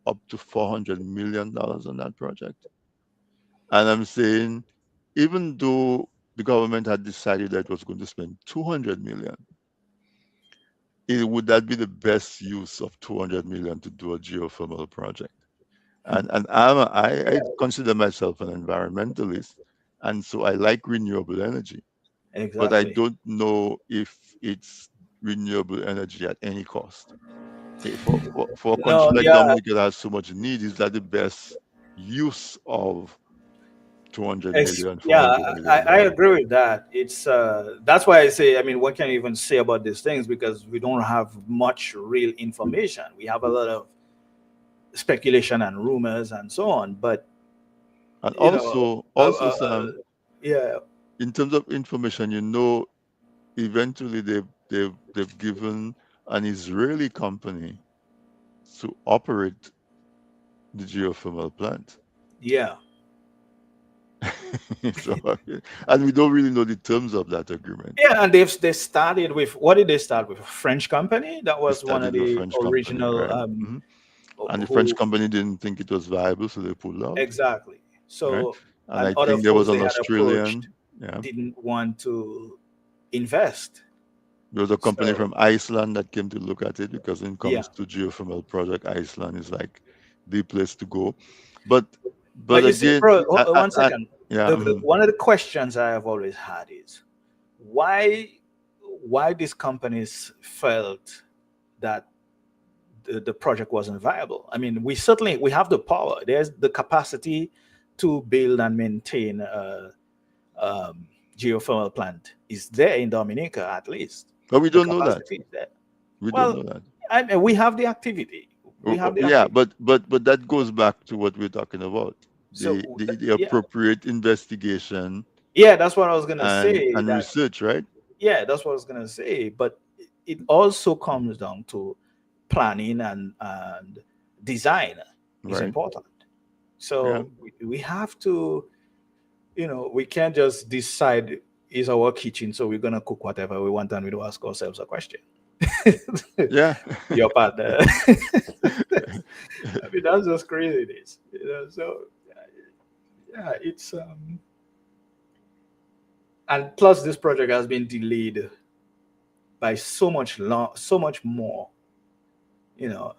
up to $400 million on that project, and I'm saying even though the government had decided that it was going to spend 200 million, would that be the best use of 200 million to do a geothermal project? And I Yeah. consider myself an environmentalist, and so I like renewable energy, but I Exactly. don't know if it's renewable energy at any cost. For a country No. like Yeah. Dominica that has so much need, is that the best use of 200 million, four Yeah, hundred I, million I dollars? agree with that. It's that's why I say, I mean, what can you even say about these things, because we don't have much real information. We have a lot of speculation and rumors and so on. But And you know, Sam, yeah, in terms of information, eventually they've given an Israeli company to operate the geothermal plant. yeah, So, and we don't really know the terms of that agreement. yeah. And they started with, what did they start with? A French company that They was one of started with a the French company, original, right? Hmm. And the French who company didn't think it was viable, so they pulled out, exactly. right? So, And and I other think there was folks they an had approached Australian, yeah, didn't want to invest. There was a company So from Iceland that came to look at it because when it yeah, comes to geothermal project, Iceland is like the place to go. But but you see, again, bro, one I second. yeah, One of the questions I have always had is why these companies felt that the project wasn't viable. I mean, we have the power. There's the capacity to build and maintain a geothermal plant is there in Dominica at least. but we The don't know that. capacity is there. We don't Well, know that. I mean, we have the activity. We have the Yeah, activity. but that goes back to what we're talking about, So the yeah, appropriate investigation yeah, that's what I was gonna and say. That research, right? yeah, that's what I was gonna say. But it also comes down to planning and design is Right. important. Yeah. So we have to, we can't just decide is our kitchen, so we're gonna cook whatever we want and we don't ask ourselves a question. Yeah. Your partner. I mean, that's just craziness. So yeah, it's and plus this project has been delayed by so much more. You know,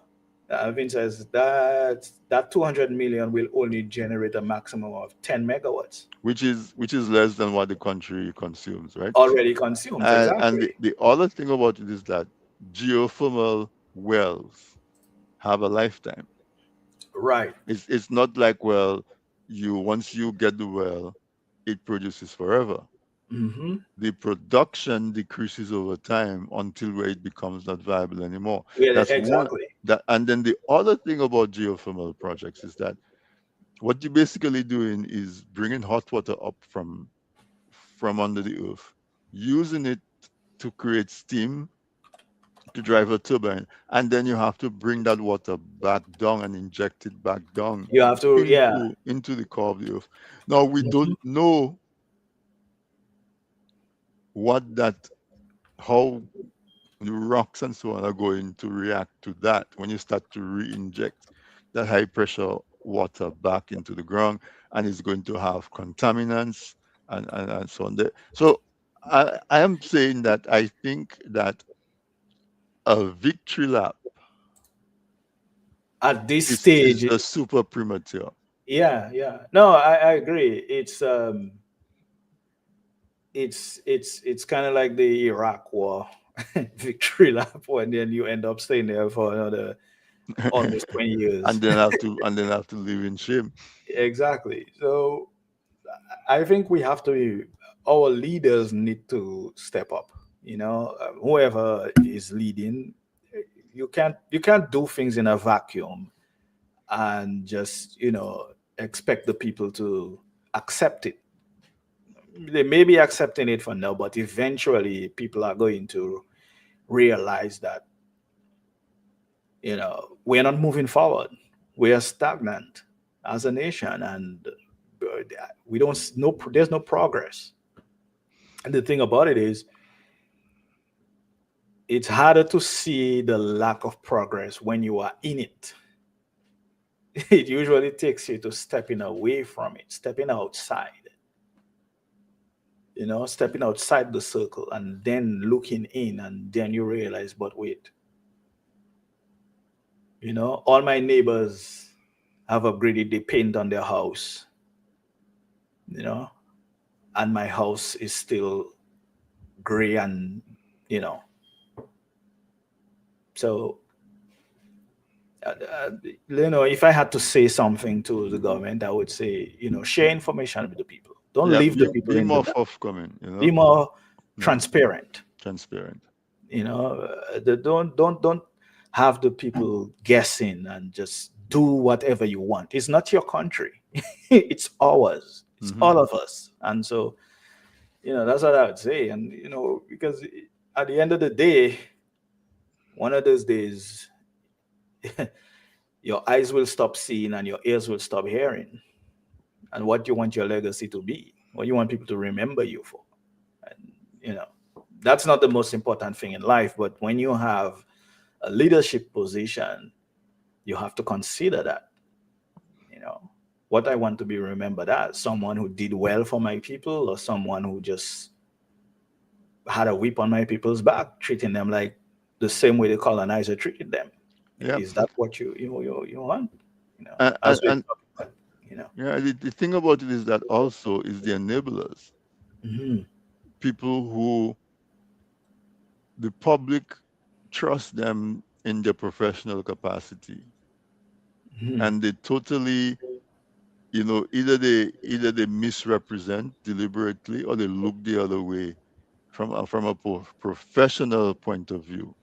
Vince says that 200 million will only generate a maximum of 10 megawatts Which is less than what the country consumes, right? already consumes. And Exactly. the other thing about it is that geothermal wells have a lifetime. Right. It's not like, well, you once you get the well, it produces forever. Mm-hmm. The production decreases over time until where it becomes not viable anymore. Yeah, That's one. exactly. That and then the other thing about geothermal projects is that what you're basically doing is bringing hot water up from under the earth, using it to create steam to drive a turbine, and then you have to bring that water back down and inject it back down You have to, yeah. into the core of the earth. Now we Mhm. don't know what that how the rocks and so on are going to react to that when you start to re-inject that high pressure water back into the ground, and it's going to have contaminants and so on there. So I am saying that I think that a victory lap At this is stage, just super premature. yeah, yeah. No, I agree. It's kind of like the Iraq War victory lap, and then you end up staying there for another almost 20 years. And then have to live in shame. Exactly. So I think we have to our leaders need to step up. Whoever is leading, you can't do things in a vacuum and just expect the people to accept it. They may be accepting it for now, but eventually people are going to realize that we're not moving forward. We are stagnant as a nation, and we don't no there's no progress. And the thing about it is, it's harder to see the lack of progress when you are in it. It usually takes you to stepping away from it, stepping outside, stepping outside the circle and then looking in, and then you realize, but wait, all my neighbors have upgraded the paint on their house, you know, and my house is still gray and, you know, so if I had to say something to the government, I would say, share information with the people. Don't Yeah, leave the people be in the more dark. forthcoming, Be more Yeah, transparent. transparent. Don't have the people guessing and just do whatever you want. It's not your country. It's ours. It's Hmm. all of us. And so, that's what I would say. And because at the end of the day, one of those days, your eyes will stop seeing and your ears will stop hearing. And what you want your legacy to be, what you want people to remember you for. And that's not the most important thing in life, but when you have a leadership position, you have to consider that, you know, what I want to be remembered as, someone who did well for my people or someone who just had a whip on my people's back, treating them like the same way the colonizer treated them. Yeah. Is that what you want? You know, And, as and, we and talk about, you know. yeah, the thing about it is that also is the enablers, Hmm. people who the public trust them in their professional capacity, Hmm. and they totally, either they misrepresent deliberately or they look the other way from a professional point of view.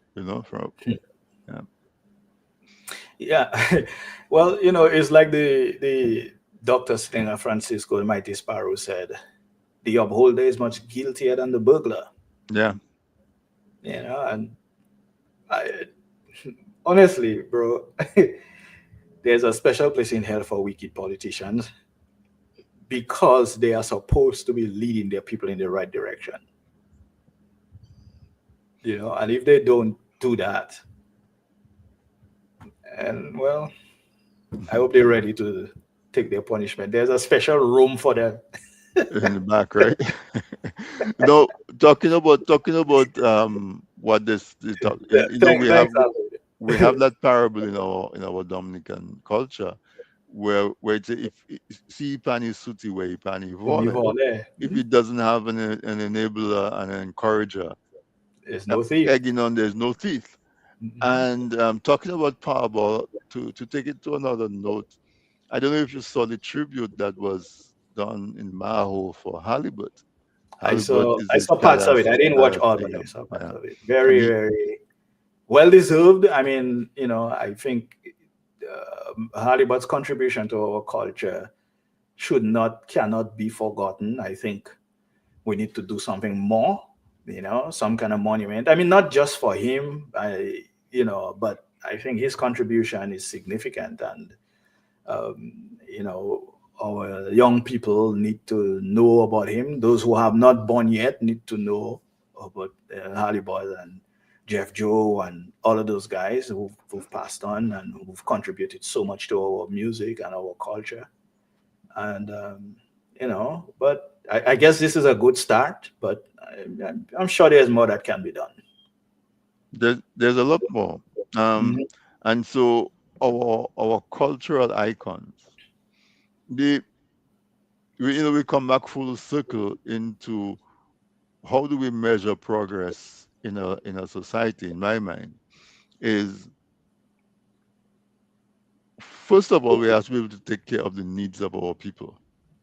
From yeah, Yeah. Well, it's like the Dr. Slinger Francisco, the Mighty Sparrow, said, the upholder is much guiltier than the burglar. yeah, And I, honestly, bro, there's a special place in hell for wicked politicians because they are supposed to be leading their people in the right direction. And if they don't do that, and well, I hope they're ready to take their punishment. There's a special room for them. in the back, right? you know, talking about what this talk, Thanks, we have Alfred. that parable in our Dominican culture where it's if see pani suti where pani Only vole. for there. If it doesn't have an enabler and an encourager There's no thief. egging on, there's no teeth. Mhm. And talking about Powerball, to take it to another note, I don't know if you saw the tribute that was done in Maho for Halibut. I Halibut saw is I a saw parts of it. I didn't watch badass all, but singer. I saw parts Yeah. of it. And Very, he, very well deserved. I mean, I think Hollywood's contribution to our culture cannot be forgotten. I think we need to do something more. Some kind of monument. I mean, not just for him. But I think his contribution is significant, and um, you know, our young people need to know about him. Those who have not born yet need to know about Hollywood and Jeff Joe and all of those guys who've passed on and who've contributed so much to our music and our culture. And but I guess this is a good start. But I'm sure there's more that can be done. there's a lot more. Um, Mhm. and so our cultural icons, they we come back full circle into how do we measure progress in a society. In my mind, is first of all we have to be able to take care of the needs of our people.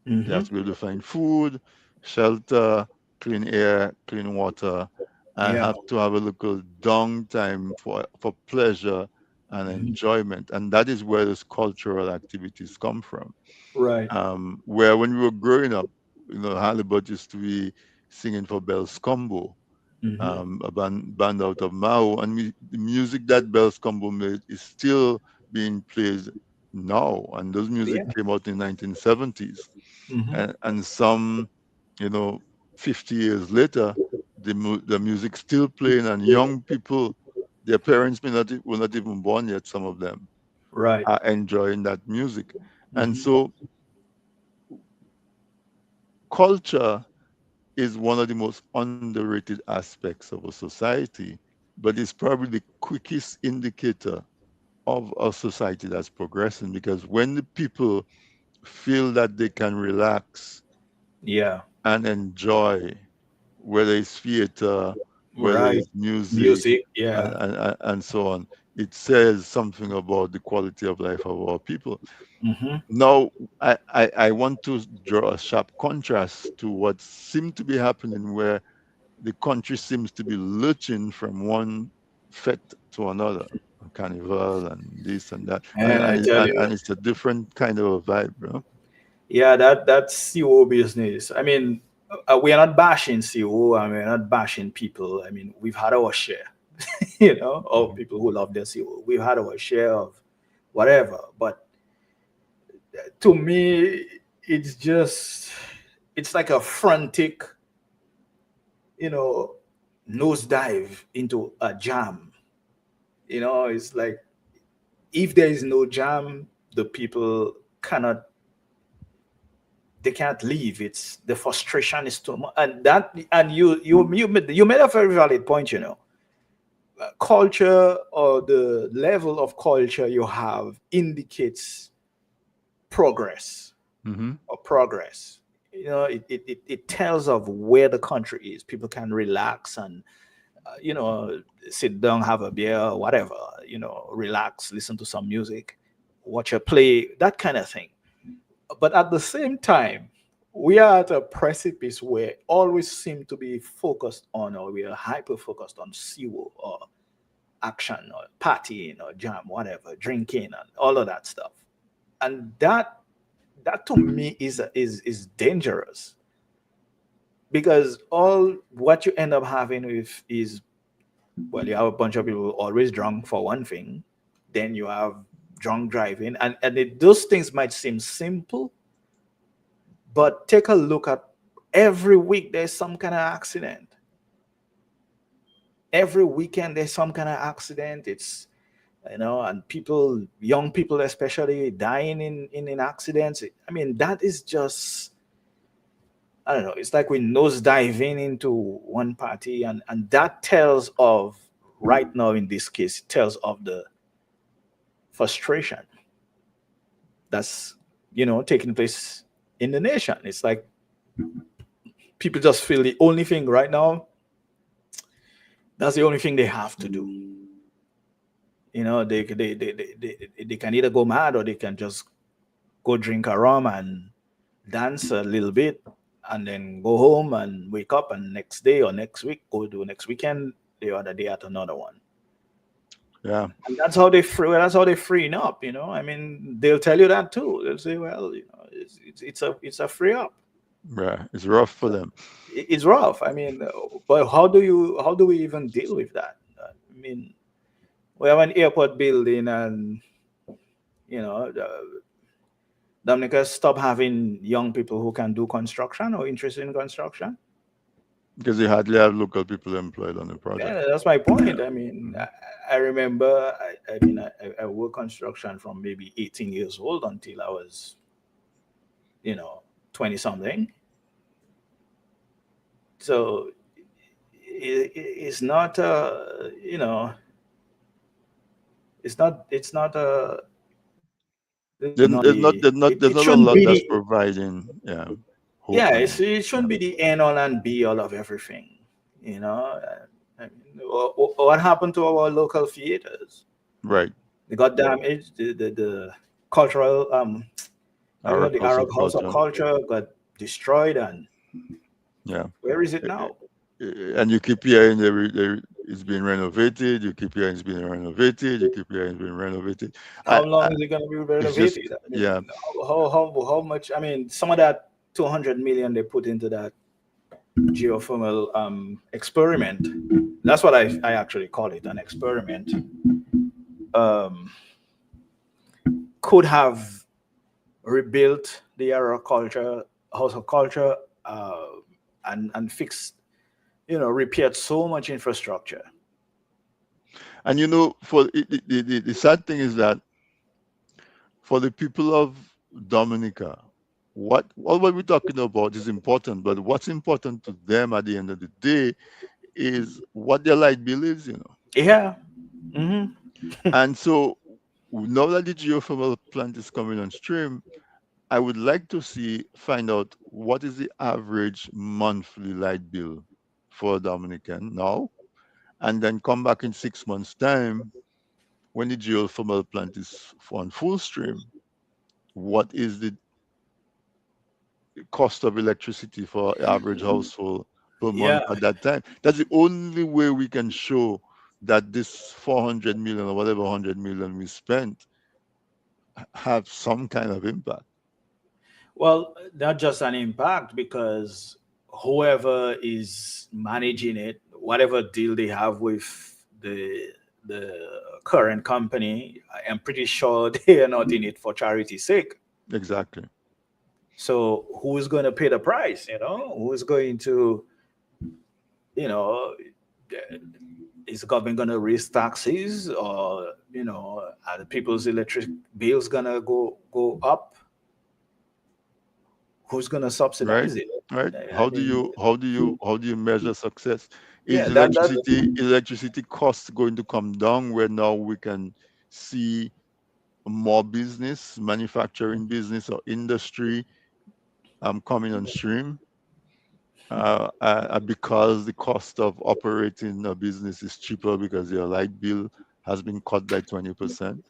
They have Mhm. to be able to find food, shelter, clean air, clean water, and Yeah. have to have a little downtime for pleasure and Mhm. enjoyment. And that is where those cultural activities come from. Right. Where when we were growing up, Halibut used to be singing for Bells Combo, Mhm. a band out of Mao, and the music that Bells Combo made is still being played now. And those music Yeah. came out in 1970s, Mhm. and some, you know, 50 years later, the music still playing, and young people, their parents were not even born yet. Some of them Right. are enjoying that music, and Mhm. so culture is one of the most underrated aspects of a society, but it's probably the quickest indicator of a society that's progressing, because when the people feel that they can relax Yeah. and enjoy, whether it's theater, whether Right. it's music, Music. Yeah. and so on, it says something about the quality of life of our people. Mhm. Now, I want to draw a sharp contrast to what seemed to be happening, where the country seems to be lurching from one fete to another, carnival and this and that, and And I and, tell and, you, and it's a different kind of a vibe, bro. yeah, that's CO business. I mean, we are not bashing CO and we're not bashing people. I mean, we've had our share, of Mhm. people who love their CO. We've had our share of whatever. But to me, it's just, it's like a frantic, you know, nosedive into a jam. It's like if there is no jam, the people cannot they can't leave. It's the frustration is too much, and that and you made a very valid point. Culture or the level of culture you have indicates progress Mm-hmm. or progress. It tells of where the country is. People can relax and you know sit down, have a beer, whatever. Relax, listen to some music, watch a play, that kind of thing. But at the same time, we are at a precipice where always seem to be focused on, or we are hyper focused on zero or action or partying or jam, whatever, drinking and all of that stuff. And that to me is dangerous, because all what you end up having with is, well, you have a bunch of people always drunk for one thing, then you have drunk driving, and those things might seem simple, but take a look at every week there's some kind of accident. Every weekend there's some kind of accident. It's and people, young people especially, dying in accidents. I mean, that is just, I don't know. It's like we nose diving into one party, and that tells of, right now in this case, it tells of the frustration that's taking place in the nation. It's like people just feel the only thing right now, that's the only thing they have to do. They can either go mad, or they can just go drink a rum and dance a little bit, and then go home and wake up, and next day or next week, go to next weekend, the other day at another one. Yeah. And that's how they freeing up. I mean, they'll tell you that too. They'll say, well, it's a free up. Yeah. It's rough for them. It's rough. I mean, but how do we even deal with that? I mean, we have an airport building, and Dominica, stop having young people who can do construction or interested in construction. Because they hardly have local people employed on the project. Yeah, that's my point. I mean, Mhm. I remember, I worked construction from maybe 18 years old until I was, you know, 20 something. So it's not, it's not There's it not a shouldn't lot be that's the, providing, yeah, hope yeah, and it shouldn't yeah, be the end all and be all of everything. You know, I mean, what happened to our local theaters? right. They got damaged. The cultural Our the house Arab of House of culture. Culture got destroyed, and Yeah. where is it Eh, now? and you keep hearing it's being renovated. You keep hearing it's being renovated. You keep hearing it's being renovated. How I long is it going to be it's just renovated? I mean, yeah, how much? I mean, some of that 200 million they put into that geothermal experiment. That's what I actually call it, an experiment. Um, could have rebuilt the Arab culture, House of Culture, uh, and fixed, repaired so much infrastructure. and for the sad thing is that for the people of Dominica, what we're talking about is important, but what's important to them at the end of the day is what their light bill is. Yeah. Hmm. And so now that the geothermal plant is coming on stream, I would like to find out what is the average monthly light bill for a Dominican now, and then come back in 6 months' time when the geothermal plant is on full stream. What is the cost of electricity for average household per Yeah. month at that time? That's the only way we can show that this 400 million or whatever 100 million we spent have some kind of impact. Well, not just an impact, because whoever is managing it, whatever deal they have with the current company, I am pretty sure they are not in it for charity's sake. Exactly. So who is going to pay the price? Who is going to, you know, is the government going to raise taxes, or are the people's electric bills going to go up? Who's going to right? subsidize it? Right? I mean, How do you measure success? Is yeah, that electricity costs going to come down where now we can see more business, manufacturing business or industry coming on stream because the cost of operating a business is cheaper because your light bill has been cut by 20%.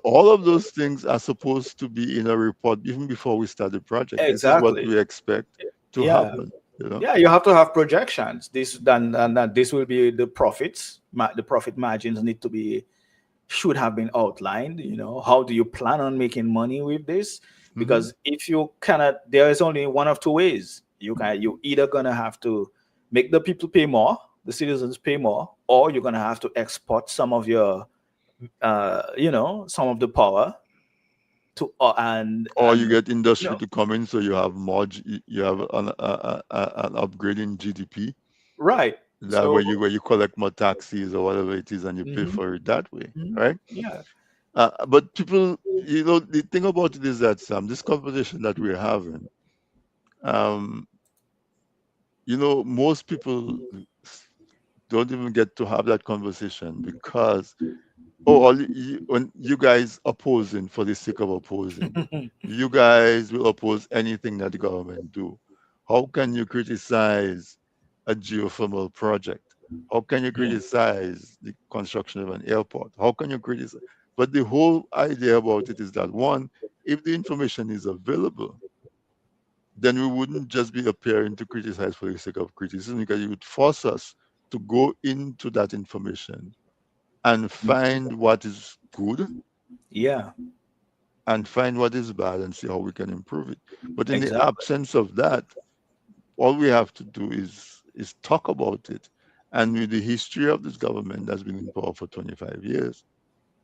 All of those things are supposed to be in a report even before we start the project. This is what exactly. we expect to Yeah. happen. You know, Yeah, you have to have projections. This then and that this will be the profits. The profit margins need to be should have been outlined. How do you plan on making money with this? hmm Because if you cannot, there is only one of two ways. You either gonna have to make the people pay more, the citizens pay more, or you're gonna have to export some of your some of the power to or you and get you industry know to come in, so you have more. You have an upgrade in GDP. right. That So where you collect more taxes or whatever it is, and you pay mhm, for it that way, mhm, right? yeah. But people, the thing about it is that this conversation that we're having, um, most people don't even get to have that conversation because when you guys opposing for the sake of opposing, you guys will oppose anything that the government do. How can you criticize a geothermal project? How can you Yeah. criticize the construction of an airport? How can you criticize? But the whole idea about it is that one, if the information is available, then we wouldn't just be appearing to criticize for the sake of criticism because it would force us to go into that information and find what is good Yeah, and find what is bad and see how we can improve it. But in the exactly. absence of that, all we have to do is talk about it. And with the history of this government that's been in power for 25 years,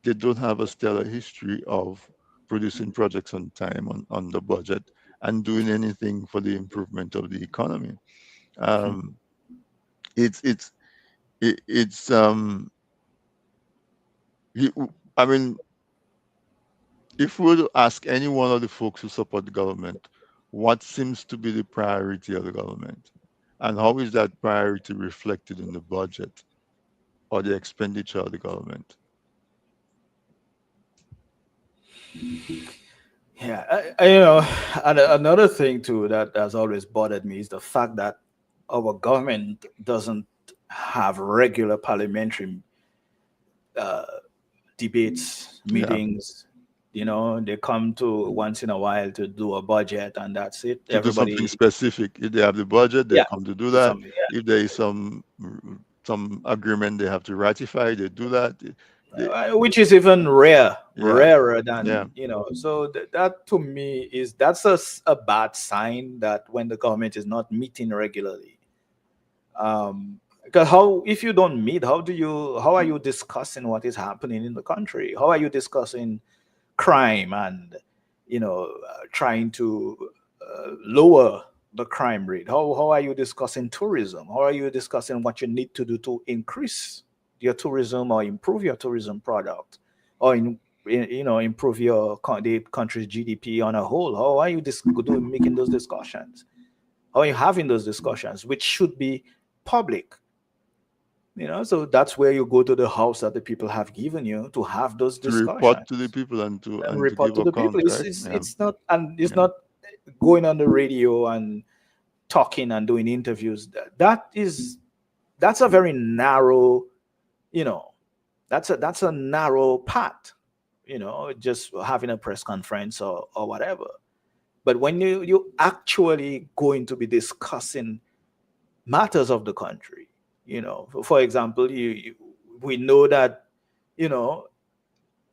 they don't have a stellar history of producing projects on time, on the budget, and doing anything for the improvement of the economy. Um, it's it's it's I mean, if we were to ask any one of the folks who support the government, what seems to be the priority of the government, and how is that priority reflected in the budget or the expenditure of the government? Yeah, and another thing too that has always bothered me is the fact that our government doesn't have regular parliamentary uh, debates, Yeah, meetings. They come to once in a while to do a budget, and that's it. to do something Everybody, specific. If they have the budget, they yeah, come to do do that. something. If there is some agreement they have to ratify, they do that. Which is even Yeah, rarer yeah. than. So that to me that's a bad sign that when the government is not meeting regularly. Because how if you don't meet, how are you discussing what is happening in the country? How are you discussing crime and trying to lower the crime rate? How are you discussing tourism? How are you discussing what you need to do to increase your tourism or improve your tourism product, or improve the country's GDP on a whole? How are you making those discussions? How are you having those discussions, which should be public? So that's where you go to the house that the people have given you to have those To report discussions to the people and and to report give to the people. account, It's right? it's, Yeah, it's not and it's yeah. not going on the radio and talking and doing interviews. That's a very narrow, you know, that's a narrow path. Just having a press conference or whatever. But when you actually going to be discussing matters of the country, for example, we know that you know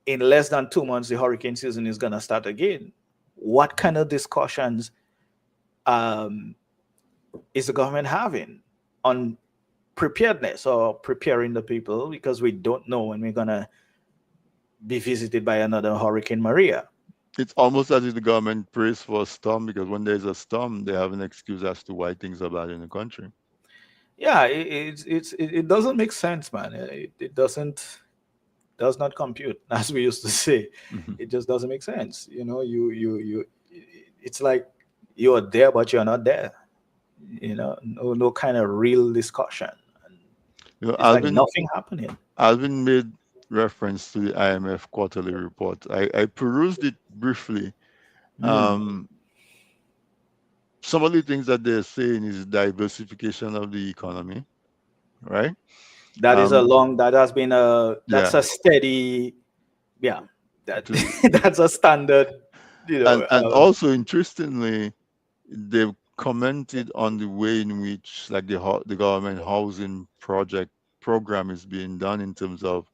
in less than 2 months the hurricane season is going to start again. What kind of discussions um, is the government having on preparedness or preparing the people, because we don't know when we're going to be visited by another Hurricane Maria? It's almost as if the government prays for a storm because when there's a storm, they have an excuse as to why things are bad in the country. Yeah, it doesn't make sense, man. It does not compute, as we used to say. Mhm. It just doesn't make sense. it's like you're there but you're not there. No kind of real discussion. And You know, it's like nothing happening. Alvin made reference to the IMF quarterly report. I perused it briefly. Mhm. Um, some of the things that they're saying is diversification of the economy, right? That is a Um, long, that has been that's yeah, a steady, yeah, that to, that's a standard, and also interestingly, they've commented on the way in which like the government housing project program is being done in terms of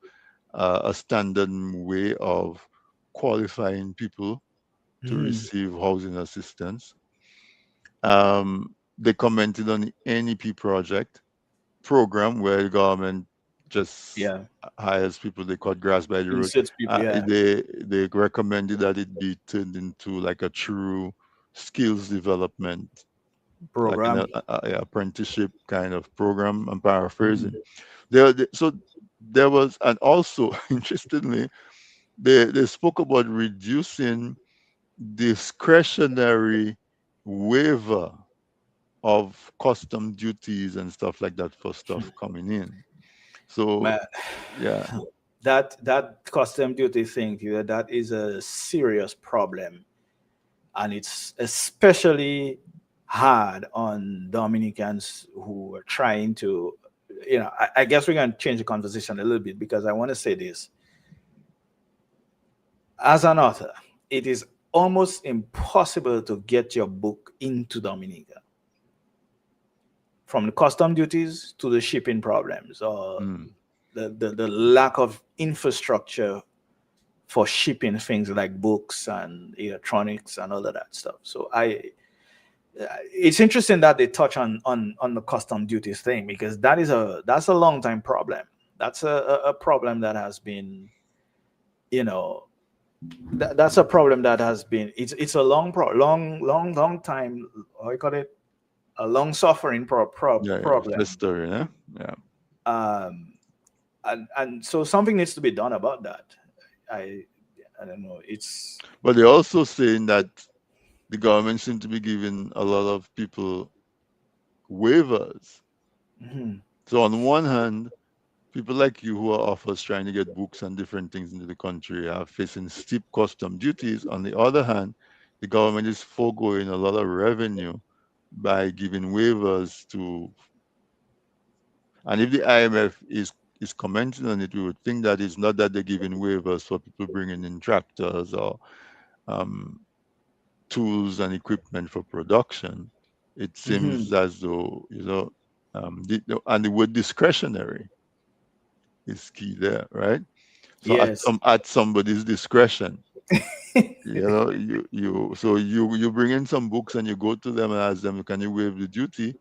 a standard way of qualifying people to Mhm. receive housing assistance. They commented on the NEP project program where the government just Yeah, hires people they cut grass by the road. insets people, yeah, They recommended that it be turned into like a true skills development, like in program. a apprenticeship kind of program. I'm paraphrasing. Mhm. So there was, and also interestingly, they spoke about reducing discretionary waiver of custom duties and stuff like that for stuff coming in. So Man, yeah, that custom duty thing, that is a serious problem, and it's especially hard on Dominicans who are trying to, I guess we're going to change the conversation a little bit because I want to say this. As an author, it is almost impossible to get your book into Dominica, from the custom duties to the shipping problems, or mm, the lack of infrastructure for shipping things like books and electronics and all of that stuff. So it's interesting that they touch on the custom duties thing, because that's a long time problem. That's a problem that has been, you know that's a problem that has been, it's a long time, how you call it, a long suffering yeah, yeah, problem. history, yeah, yeah. um and so something needs to be done about that. I i don't know, it's But they're also saying that the government seem to be giving a lot of people waivers. mhm, So on one hand, people like you who are authors trying to get books and different things into the country are facing steep custom duties. On the other hand, the government is foregoing a lot of revenue by giving waivers to. And if the IMF is commenting on it, we would think that it's not that they're giving waivers for people bringing in tractors or um, tools and equipment for production. It mhm, seems as though and the word discretionary is key there, right? So yes. at somebody's discretion, you bring in some books and you go to them and ask them, can you waive the duty?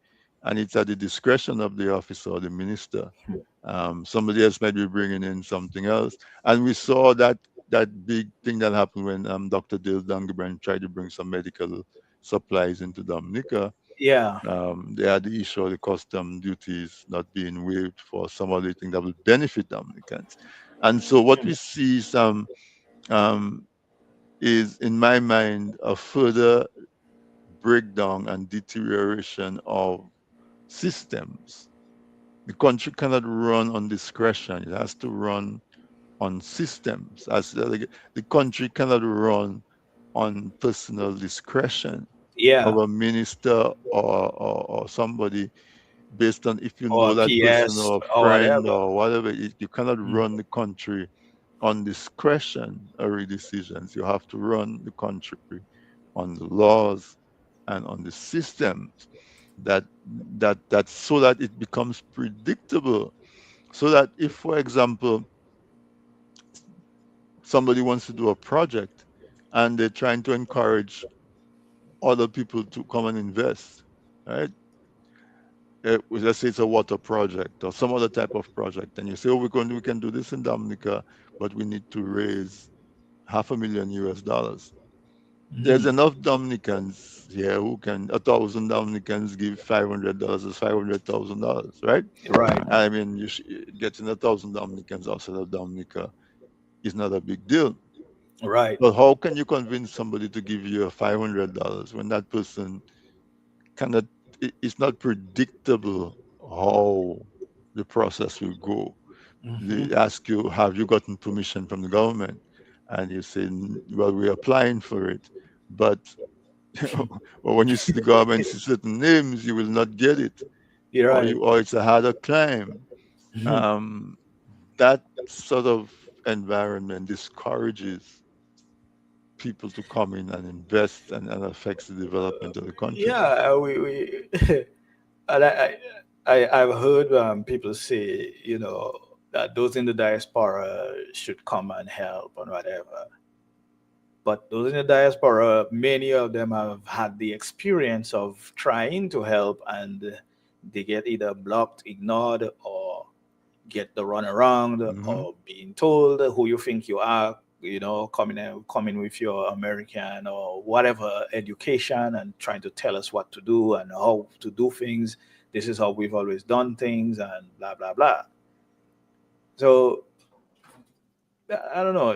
And it's at the discretion of the officer or the minister. Somebody else might be bringing in something else, and we saw that big thing that happened when Dr. Dale Dungebrand tried to bring some medical supplies into Dominica. Yeah. They had the issue of the custom duties not being waived for some of the things that would benefit Dominicans. And so what we see um, is, in my mind, a further breakdown and deterioration of systems. The country cannot run on discretion. It has to run on systems. The country cannot run on personal discretion Yeah. of a minister or somebody based on if you know Or that person PS or a or friend whatever. or whatever. You cannot Mm. run the country on discretionary decisions. You have to run the country on the laws and on the systems that that so that it becomes predictable. So that if, for example, somebody wants to do a project and they're trying to encourage other people to come and invest, right? Let's say it's a water project or some other type of project, and you say, "Oh, we can do this in Dominica, but we need to raise $500,000 US." There's Mhm. enough Dominicans here who can 1,000 Dominicans give $500 is $500,000, right? Right. I mean, getting 1,000 Dominicans outside of Dominica is not a big deal. Right. But how can you convince somebody to give you a $500 when that person cannot? It's not predictable how the process will go. They Hmm. ask you, have you gotten permission from the government? And you say, well, we're applying for it. But well, when you see the government see certain names, you will not get it, You're right. or it's a harder climb. Mhm. Um, that sort of environment discourages people to come in and invest, and affects the development of the country. Yeah, we and I've heard people say, that those in the diaspora should come and help and whatever. But those in the diaspora, many of them have had the experience of trying to help, and they get either blocked, ignored, or get the runaround, Hmm. or being told who you think you are, coming with your American or whatever education and trying to tell us what to do and how to do things. This is how we've always done things, and blah blah blah. So I don't know.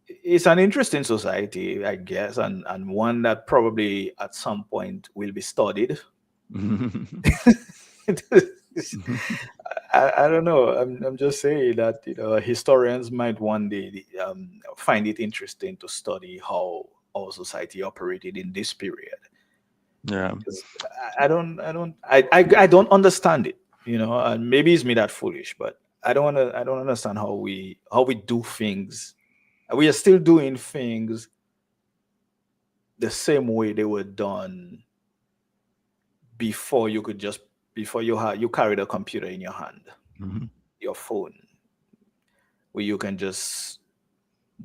It's an interesting society, I guess, and one that probably at some point will be studied. I don't know. I'm just saying that historians might one day find it interesting to study how our society operated in this period. Yeah. 'Cause I don't understand it. And maybe it's me that foolish, but I don't understand how we do things. We are still doing things the same way they were done before you carried a computer in your hand, Hmm. your phone, where you can just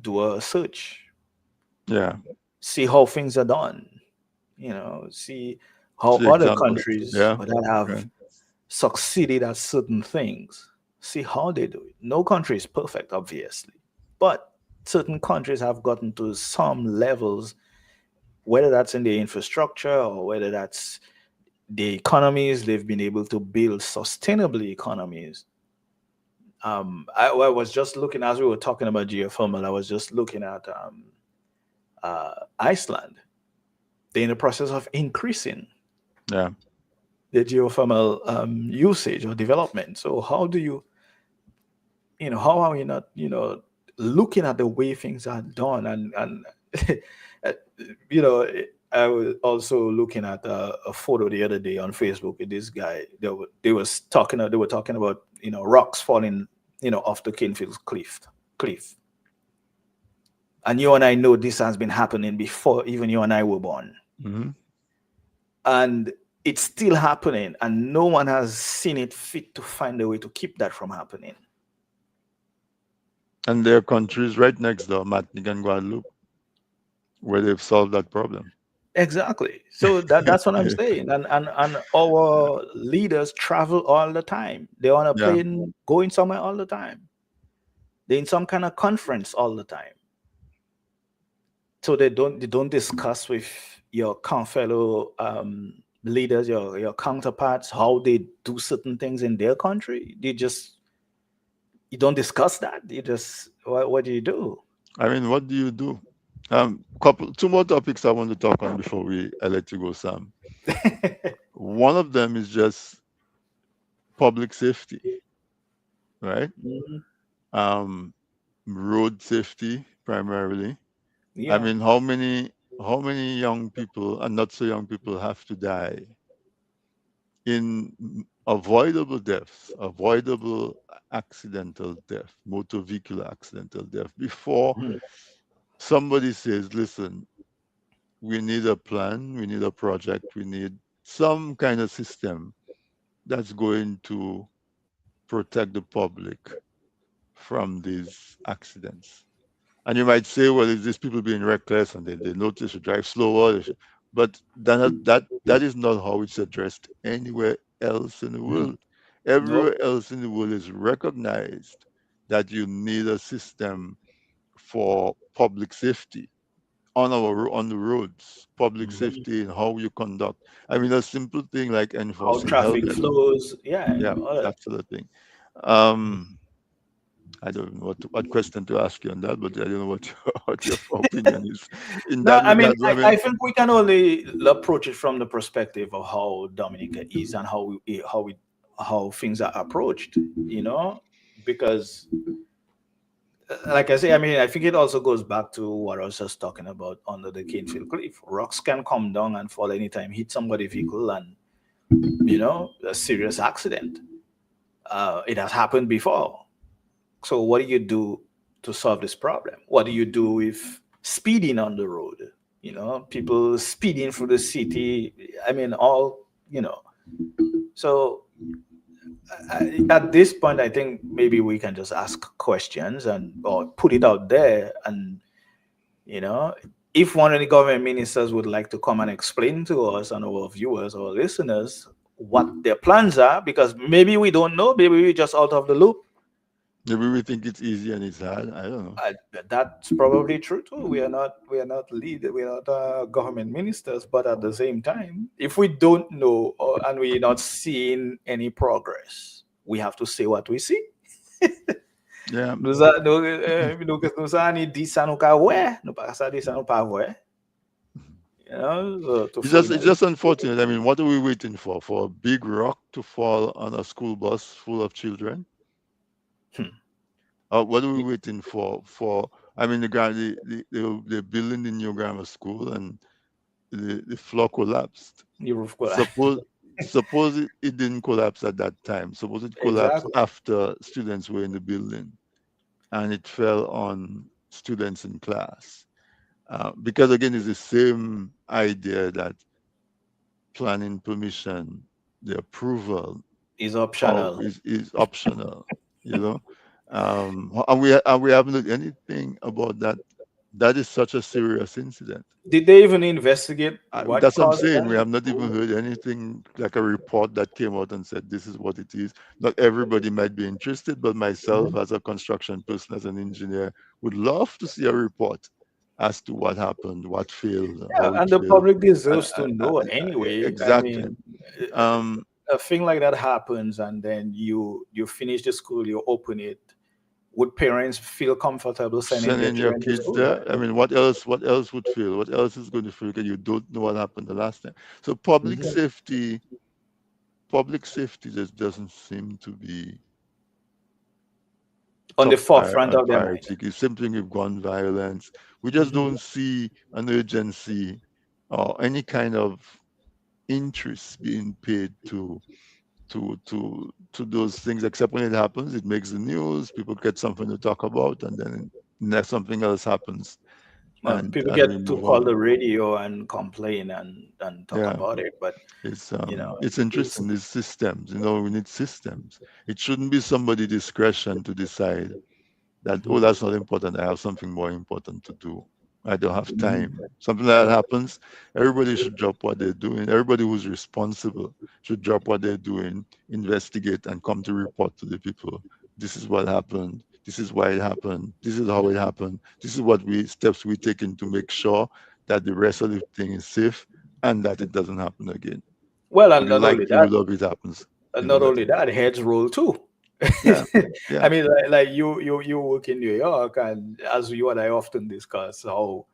do a search, Yeah. see how things are done, see how See other examples. countries Yeah. that have Right. succeeded at certain things, see how they do it. No country is perfect, obviously, but certain countries have gotten to some levels, whether that's in the infrastructure or whether that's the economies they've been able to build sustainably economies. I was just looking as we were talking about geothermal. I was just looking at Iceland. They're in the process of increasing Yeah. the geothermal usage or development. So how do how are we not, looking at the way things are done, and uh, you know, I was also looking at a photo the other day on Facebook with this guy. They were talking about rocks falling off the Kinfield cliff, and you and I know this has been happening before even you and I were born, Hmm. and it's still happening, and no one has seen it fit to find a way to keep that from happening. And there are countries right next door, Martinique and Guadeloupe, where they've solved that problem. Exactly. So that's what I'm Yeah. saying. And our leaders travel all the time. They're on a Yeah. plane going somewhere all the time. They're in some kind of conference all the time. So they don't discuss with your fellow leaders, your counterparts, how they do certain things in their country. You don't discuss that. You just what do you do? I mean, what do you do? Two more topics I want to talk on before I let you go, Sam. One of them is just public safety, right? Mhm. Um, Road safety primarily. I Yeah. mean, how many young people and not so young people have to die in avoidable deaths, avoidable accidental death, motor vehicle accidental death, before Mhm. somebody says, listen, we need a plan, we need a project, we need some kind of system that's going to protect the public from these accidents. And you might say, well, is this people being reckless and they notice to drive slower? But that is not how it's addressed anywhere else in the Mhm. world. Nope. Everywhere else in the world is recognized that you need a system for public safety on the roads, public Mhm. safety and how you conduct. I mean, a simple thing like How enforcing traffic helmet. flows. Yeah, Yeah, all that. that sort of thing. Um, I don't know what question to ask you on that, but I don't know what what your opinion is in No, that I mean, regard. I I mean, think we can only approach it from the perspective of how Dominica is and how things are approached. You know, because like I say, I mean, I think it also goes back to what I was just talking about under the Canefield Cliff. Rocks can come down and fall anytime, hit somebody's vehicle, and a serious accident. It has happened before. So, what do you do to solve this problem? What do you do with speeding on the road? People speeding through the city. I mean, all So, at this point, I think maybe we can just ask questions and or put it out there, and you know, if one of the government ministers would like to come and explain to us and our viewers or listeners what their plans are, because maybe we don't know, maybe we're just out of the loop. maybe we think it's easy and it's hard. I don't know. Uh, that's probably true too. We are not government ministers, but at the same time, if we don't know and we're not seeing any progress, we have to say what we see. Yeah, Nous sa ni di sa nou ka wè, nou pa sa di sa nou pa wè. To it's just unfortunate. I mean, what are we waiting for? For a big rock to fall on a school bus full of children? Hmm. What are we waiting for? I mean, the building the new grammar school and the floor collapsed. You've got Suppose suppose it didn't collapse at that time. Suppose it collapsed exactly. after students were in the building and it fell on students in class. Because again, it's the same idea that planning permission, the approval Is of optional. is optional. You know, and we haven't done anything about that. That is such a serious incident. Did they even investigate what That's what I'm caused saying. We that? have not even heard anything like a report that came out and said this is what it is. Not everybody might be interested, but myself, Mhm. as a construction person, as an engineer, would love to see a report as to what happened, what failed, Yeah, how it and the failed. public And, deserves to know anyway. I exactly. mean, Um, a thing like that happens, and then you finish the school, you open it. Would parents feel comfortable sending their Sending your children to kids school? there. I mean, what else? What else would fail? What else is going to fail? Because you don't know what happened the last time. So Mhm. public safety just doesn't seem to be On the forefront on of their mind. priority. It's same thing with gun violence. We just Mhm. don't see an urgency or any kind of interest being paid to those things, except when it happens, it makes the news, people get something to talk about, and then next something else happens People and we get to move call on. the radio and complain and talk Yeah. about it, but It's it's interesting, these systems, we need systems. It shouldn't be somebody discretion to decide that, oh, Mhm. that's not important. I have something more important to do. I don't have Mhm. time. Something like that happens. Everybody should drop what they're doing. Everybody who's responsible should drop what they're doing, investigate, and come to report to the people. This is what happened. This is why it happened. This is how it happened. This is what we steps we taken to make sure that the rest of the thing is safe and that it doesn't happen again. Well, and If you like it or love it happens. not That's only that, heads roll too. yeah, I yeah. mean, like you work in New York, and as you and I often discuss, how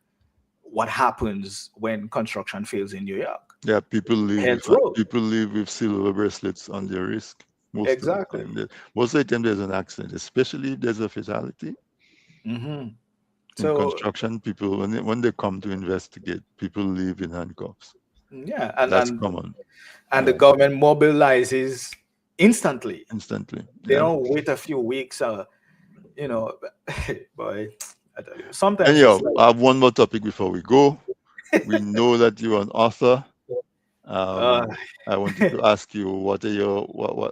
what happens when construction fails in New York. Yeah, Heads roll. people live with silver bracelets on their wrist most of the Exactly. time. Most of the time there's an accident, especially if there's a fatality Hmm. in So construction. People when they come to investigate, people live in handcuffs. yeah, That's common. and the Yeah, government mobilizes instantly. instantly. They Yeah. don't wait a few weeks. You know, boy, I tell you, sometimes it's Anyhow, like, I have one more topic before we go. We know that you're an author. uh, I wanted to ask you what are your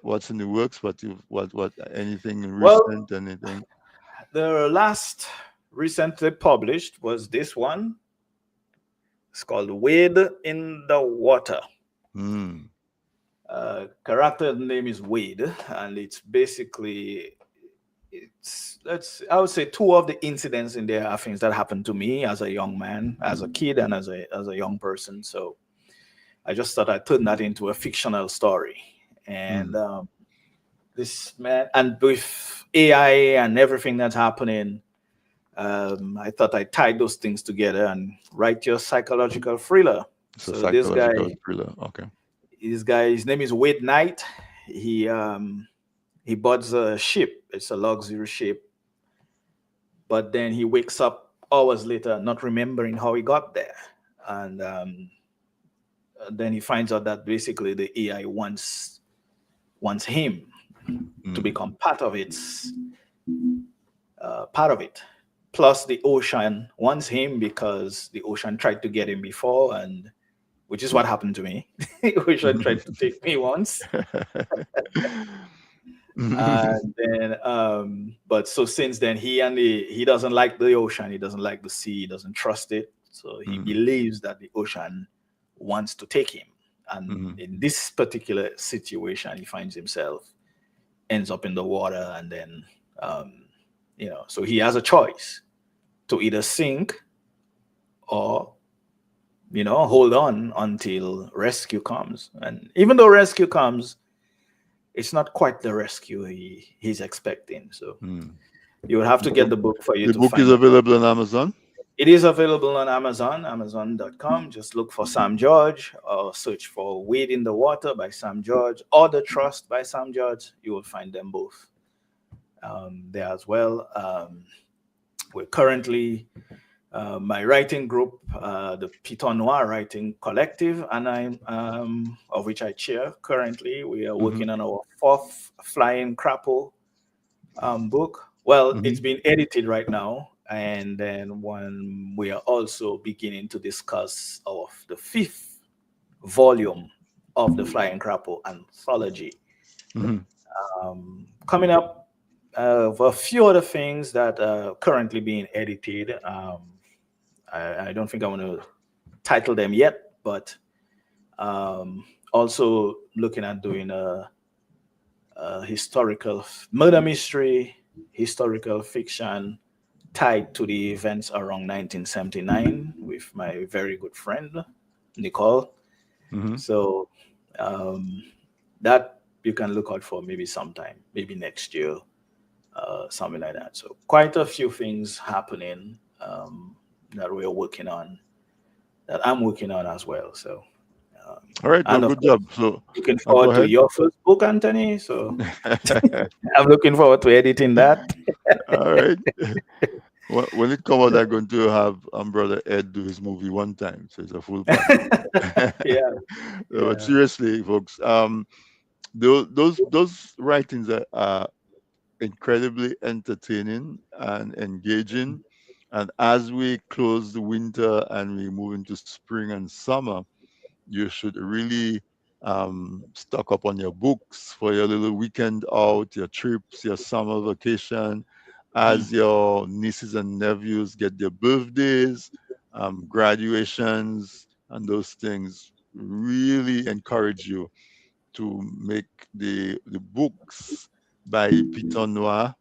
what's in the works, what anything well, recent, anything. the last recently published was this one. It's called Wade in the Water. Hmm. Character name is Wade, and it's basically let's I would say two of the incidents in there are things that happened to me as a young man, as a kid, and as a young person. So I just thought I'd turn that into a fictional story. And Hmm. this man, and with AI and everything that's happening, I thought I tied those things together and write your psychological thriller. It's a So this guy, psychological thriller. Okay. his name is Wade Knight. He boards a ship. It's a luxury ship, but then he wakes up hours later, not remembering how he got there, and then he finds out that basically the AI wants him to Mm. become part of it. Plus, the ocean wants him because the ocean tried to get him before, and which is what happened to me. The ocean tried to take me once, and then but so since then he doesn't like the ocean, he doesn't like the sea, he doesn't trust it, so he Mm. believes that the ocean wants to take him. And Mhm. in this particular situation, he finds himself ends up in the water, and then um, so he has a choice to either sink or hold on until rescue comes. And even though rescue comes, it's not quite the rescue he's expecting. So Mm. you would have to get So the book for you the to book is find it. available on Amazon. It is available on Amazon, Amazon.com. Just look for Sam George or search for Wade in the Water by Sam George or The Trust by Sam George. You will find them both there as well. We're currently my writing group, the Piton Noir Writing Collective, and I'm of which I chair currently. We are Mm-hmm. working on our fourth Flying Crapple book. Well, Mm-hmm. it's been edited right now, and then when we are also beginning to discuss of the fifth volume of the Flying Crapple anthology Mm-hmm. coming up. A few other things that are currently being edited. I don't think I want to title them yet, but also looking at doing a historical murder mystery, historical fiction tied to the events around 1979 with my very good friend Nicole. Mm-hmm. So um, that you can look out for maybe sometime, maybe next year, something like that. So quite a few things happening that we're working on, that I'm working on as well. So um, All right. No, and of good course, job. So, looking go forward to ahead. your first book, Anthony. So I'm looking forward to editing that. All right. When it comes out, I'm going to have brother Ed do his movie one time, so it's a full package. Yeah, No, but yeah, seriously, folks, those writings are incredibly entertaining and engaging. And as we close the winter and we move into spring and summer, you should really stock up on your books for your little weekend out, your trips, your summer vacation, mm, as your nieces and nephews get their birthdays, graduations, and those things. Really encourage you to make the books by Piton Noir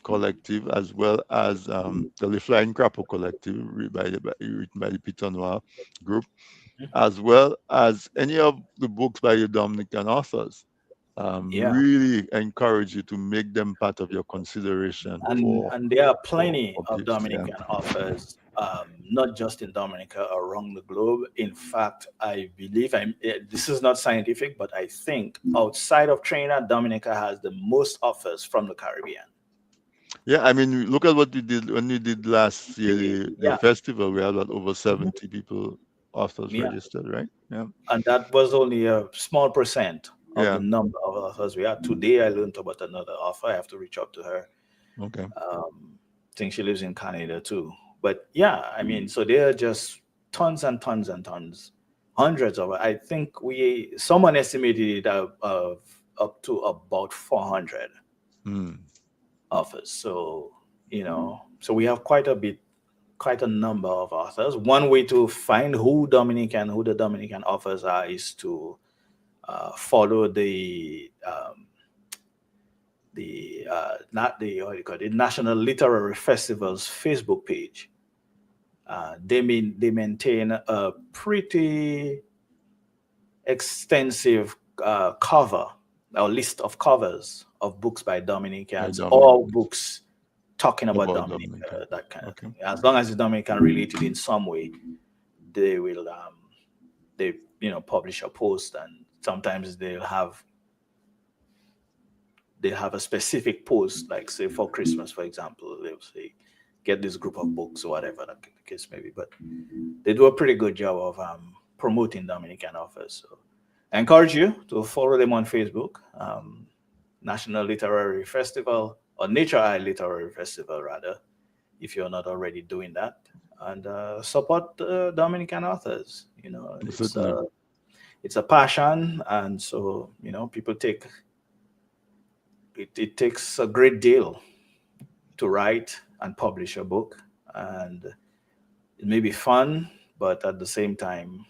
Collective, as well as the Le Flying Crapo Collective, written by the Piton Noir group, as well as any of the books by your Dominican authors. yeah. Really encourage you to make them part of your consideration And there are plenty for of gifts. Yeah. Dominican authors, not just in Dominica, around the globe. In fact, I believe this is not scientific, but I think outside of Trinidad, Dominica has the most authors from the Caribbean. Yeah, I mean, look at what we did when we did last year, the Yeah, festival. We had about over mhm, 70 people, authors yeah, registered, right? Yeah. and that was only a small percent of the Yeah. number of authors we had. Today, I learned about another author. I have to reach out to her. Okay. I think she lives in Canada too. But yeah, I mean, so there are just tons and tons and tons, hundreds of. I think someone estimated it of up to about 400 Mm. authors. So so we have quite a number of authors. One way to find who the Dominican authors are is to follow the not the what do you call it, the National Literary Festival's Facebook page. They maintain a pretty extensive cover or list of covers of books by By Dominicans or Dominicans books talking about about Dominica. Dominica, that kind of Okay. thing. As long as the Dominican related in some way, they will they publish a post, and sometimes they have a specific post, like say for Christmas, for example, they'll say get this group of books or whatever the case may be. But they do a pretty good job of promoting Dominican authors. So I encourage you to follow them on Facebook, National Literary Festival, or Nature Eye Literary Festival, rather, if you're not already doing that, and support Dominican authors. Certainly. It's a passion, and so people take it. It takes a great deal to write and publish a book, and it may be fun, but at the same time,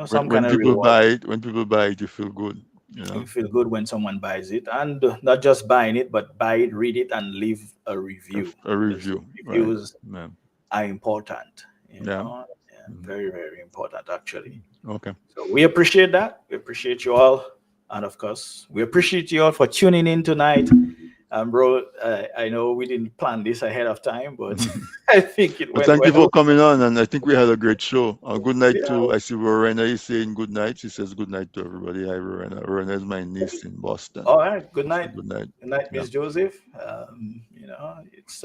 some kind of reward. When people buy it, you feel good. You You know, feel good when someone buys it, and not just buying it, but buy it, read it, and leave a review, a because review, right? reviews Yeah. are important. Yeah. Yeah, Mhm. very, very important, actually. Okay. So we appreciate that. We appreciate you all, and of course, we appreciate you all for tuning in tonight. Bro, I know we didn't plan this ahead of time, but I think it But went thank you for well. coming on, and I think we had a great show. Good night Yeah. to, I see Lorena is saying good night. She says good night to everybody. Hi, Lorena. Lorena is my niece in Boston. All right. Good So night. good night. Good night, Yeah. Miss Joseph. It's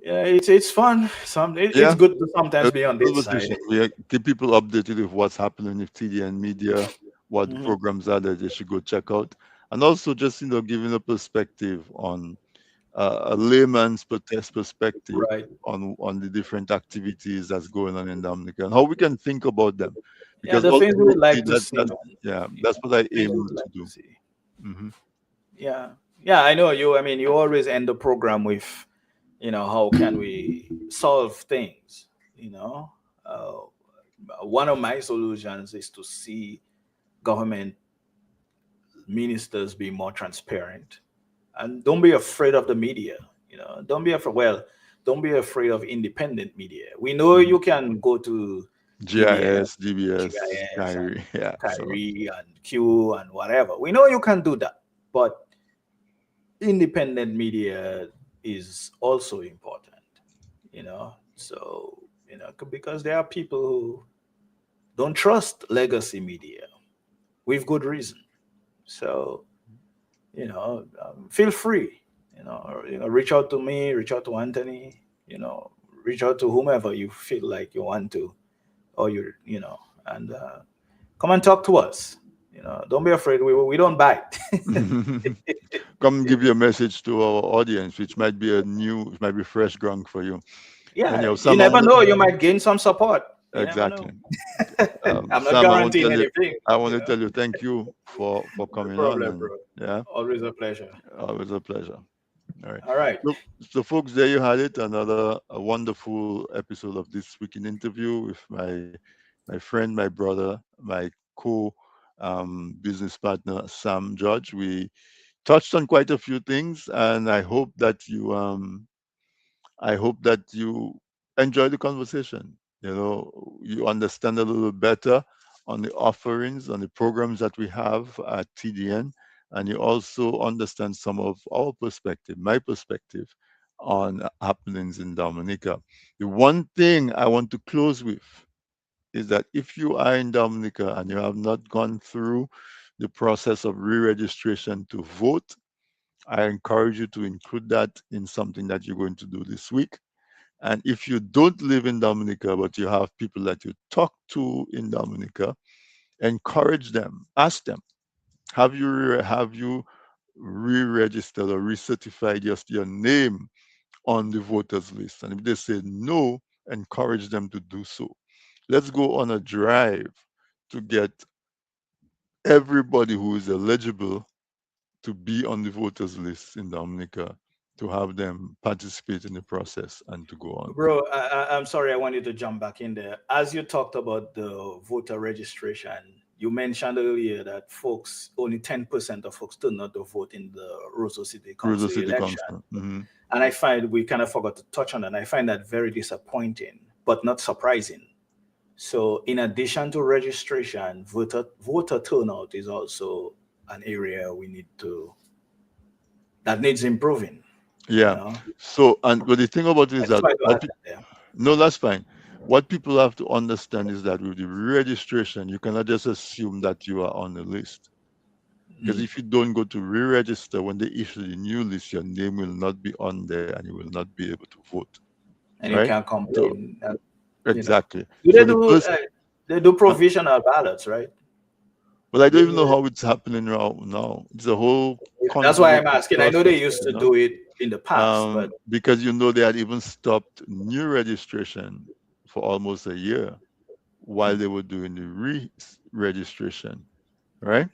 yeah, it's fun. It's Yeah. good to sometimes A be on this side. conversation. We keep people updated with what's happening with TDN media, what the Mhm. programs are that they should go check out, and also just giving a perspective on a layman's perspective Right. on the different activities that's going on in Dominica and how we can think about them, Yeah, because the things we would ultimately like to see, man. yeah, that's what I Things we aim would to like to do. see. Hmm. Yeah. Yeah, I know you. I mean, you always end the program with, how can we solve things? You know, uh, one of my solutions is to see government ministers be more transparent, and don't be afraid of the media. Don't be afraid. Well, don't be afraid of independent media. We know Hmm. you can go to DBS, GIS, GBS, GIS, and Kyrie, yeah. So Kyrie and Q and whatever. We know you can do that, but independent media is also important. So because there are people who don't trust legacy media with good reason. So feel free, reach out to me, reach out to Anthony, you know, reach out to whomever you feel like you want to, or and come and talk to us. Don't be afraid. We don't bite. come give your message to our audience, which might be it might be fresh ground for you. Yeah, Anyhow, you Sam, never know. You might gain some support. You never know. exactly. I'm not Sam, guaranteeing anything. I want to tell you thank you for No coming on, problem, and bro. yeah, Always a pleasure. always a pleasure. All right. All right. So folks, there you had it. Another a wonderful episode of this week in interview with my friend, my brother, my co business partner, Sam George. We touched on quite a few things, and I hope that you enjoy the conversation. You understand a little better on the offerings, on the programs that we have at TDN, and you also understand some of our perspective, my perspective on happenings in Dominica. The one thing I want to close with is that if you are in Dominica and you have not gone through the process of re-registration to vote, I encourage you to include that in something that you're going to do this week. And if you don't live in Dominica, but you have people that you talk to in Dominica, encourage them, ask them, have you re-registered or recertified your name on the voters list? And if they say no, encourage them to do so. Let's go on a drive to get everybody who is eligible to be on the voters list in Dominica, to have them participate in the process and to go on. Bro, I'm sorry, I wanted to jump back in there. As you talked about the voter registration, you mentioned earlier that only 10% of folks turn out to vote in the Roseau City Cruiser Council City election. Council. Hmm. And I find we kind of forgot to touch on that. I find that very disappointing, but not surprising. So, in addition to registration, voter turnout is also an area we need to that needs improving. You Yeah. know, So, and but the thing about it I is just that wanted to what add that there. no, that's fine. What people have to understand is that with the registration, you cannot just assume that you are on the list. Because Mm. if you don't go to re-register when they issue the new list, your name will not be on there and you will not be able to vote. And you Right? can't So complain. You know, exactly. do So they the do? person, They do provisional ballots, right? but I don't even know They, how it's happening now. It's a whole that's why I'm convoluted asking. I know they process, used to do it in the past, but because they had even stopped new registration for almost a year while they were doing the re-registration, right?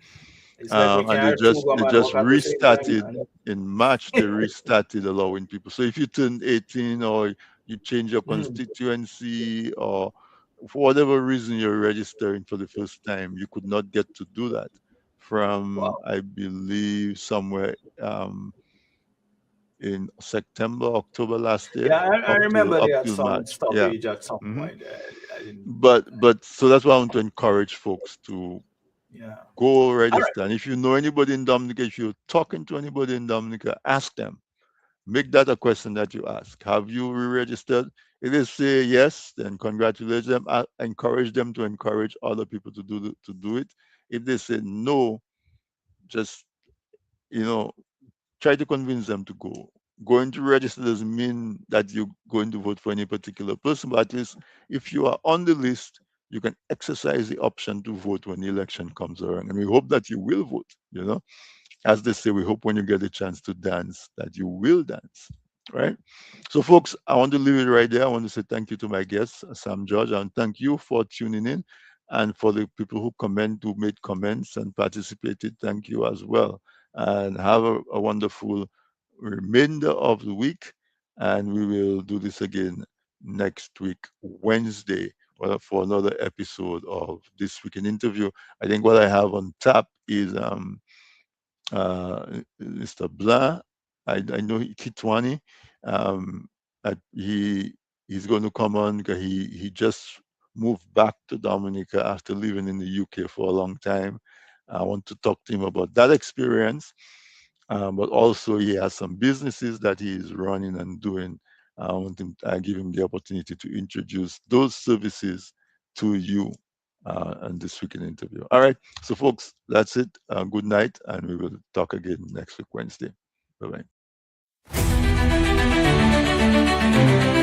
it's like we And they can't two just go they and just work at the same time, restarted man. in March. They restarted allowing people. So if you turn 18 or you change your Mm. constituency or for whatever reason you're registering for the first time, you could not get to do that from Wow. I believe somewhere in September, October last year Yeah, I up till remember they had some March. Yeah. stoppage at some hmm point. I didn't. But so that's why I want to encourage folks to Yeah. go All right. register. And if you know anybody in Dominica, if you're talking to anybody in Dominica, ask them. Make that a question that you ask. Have you re-registered? If they say yes, then congratulate them. Encourage them to encourage other people to do it. If they say no, just you know try to convince them to go. Going to register doesn't mean that you're going to vote for any particular person, but at least if you are on the list, you can exercise the option to vote when the election comes around. And we hope that you will vote, As they say, we hope when you get a chance to dance that you will dance, right? So, folks, I want to leave it right there. I want to say thank you to my guest, Sam George, and thank you for tuning in. And for the people who made comments and participated, thank you as well. And have a wonderful remainder of the week. And we will do this again next week, Wednesday, for another episode of This Week in Interview. I think what I have on tap is Mr. Blanc. I know Kitwani. Um, he's going to come on because he just moved back to Dominica after living in the UK for a long time. I want to talk to him about that experience, but also he has some businesses that he is running and doing. I give him the opportunity to introduce those services to you on this week in interview. All right. So, folks, that's it. Good night, and we will talk again next week, Wednesday. Bye bye.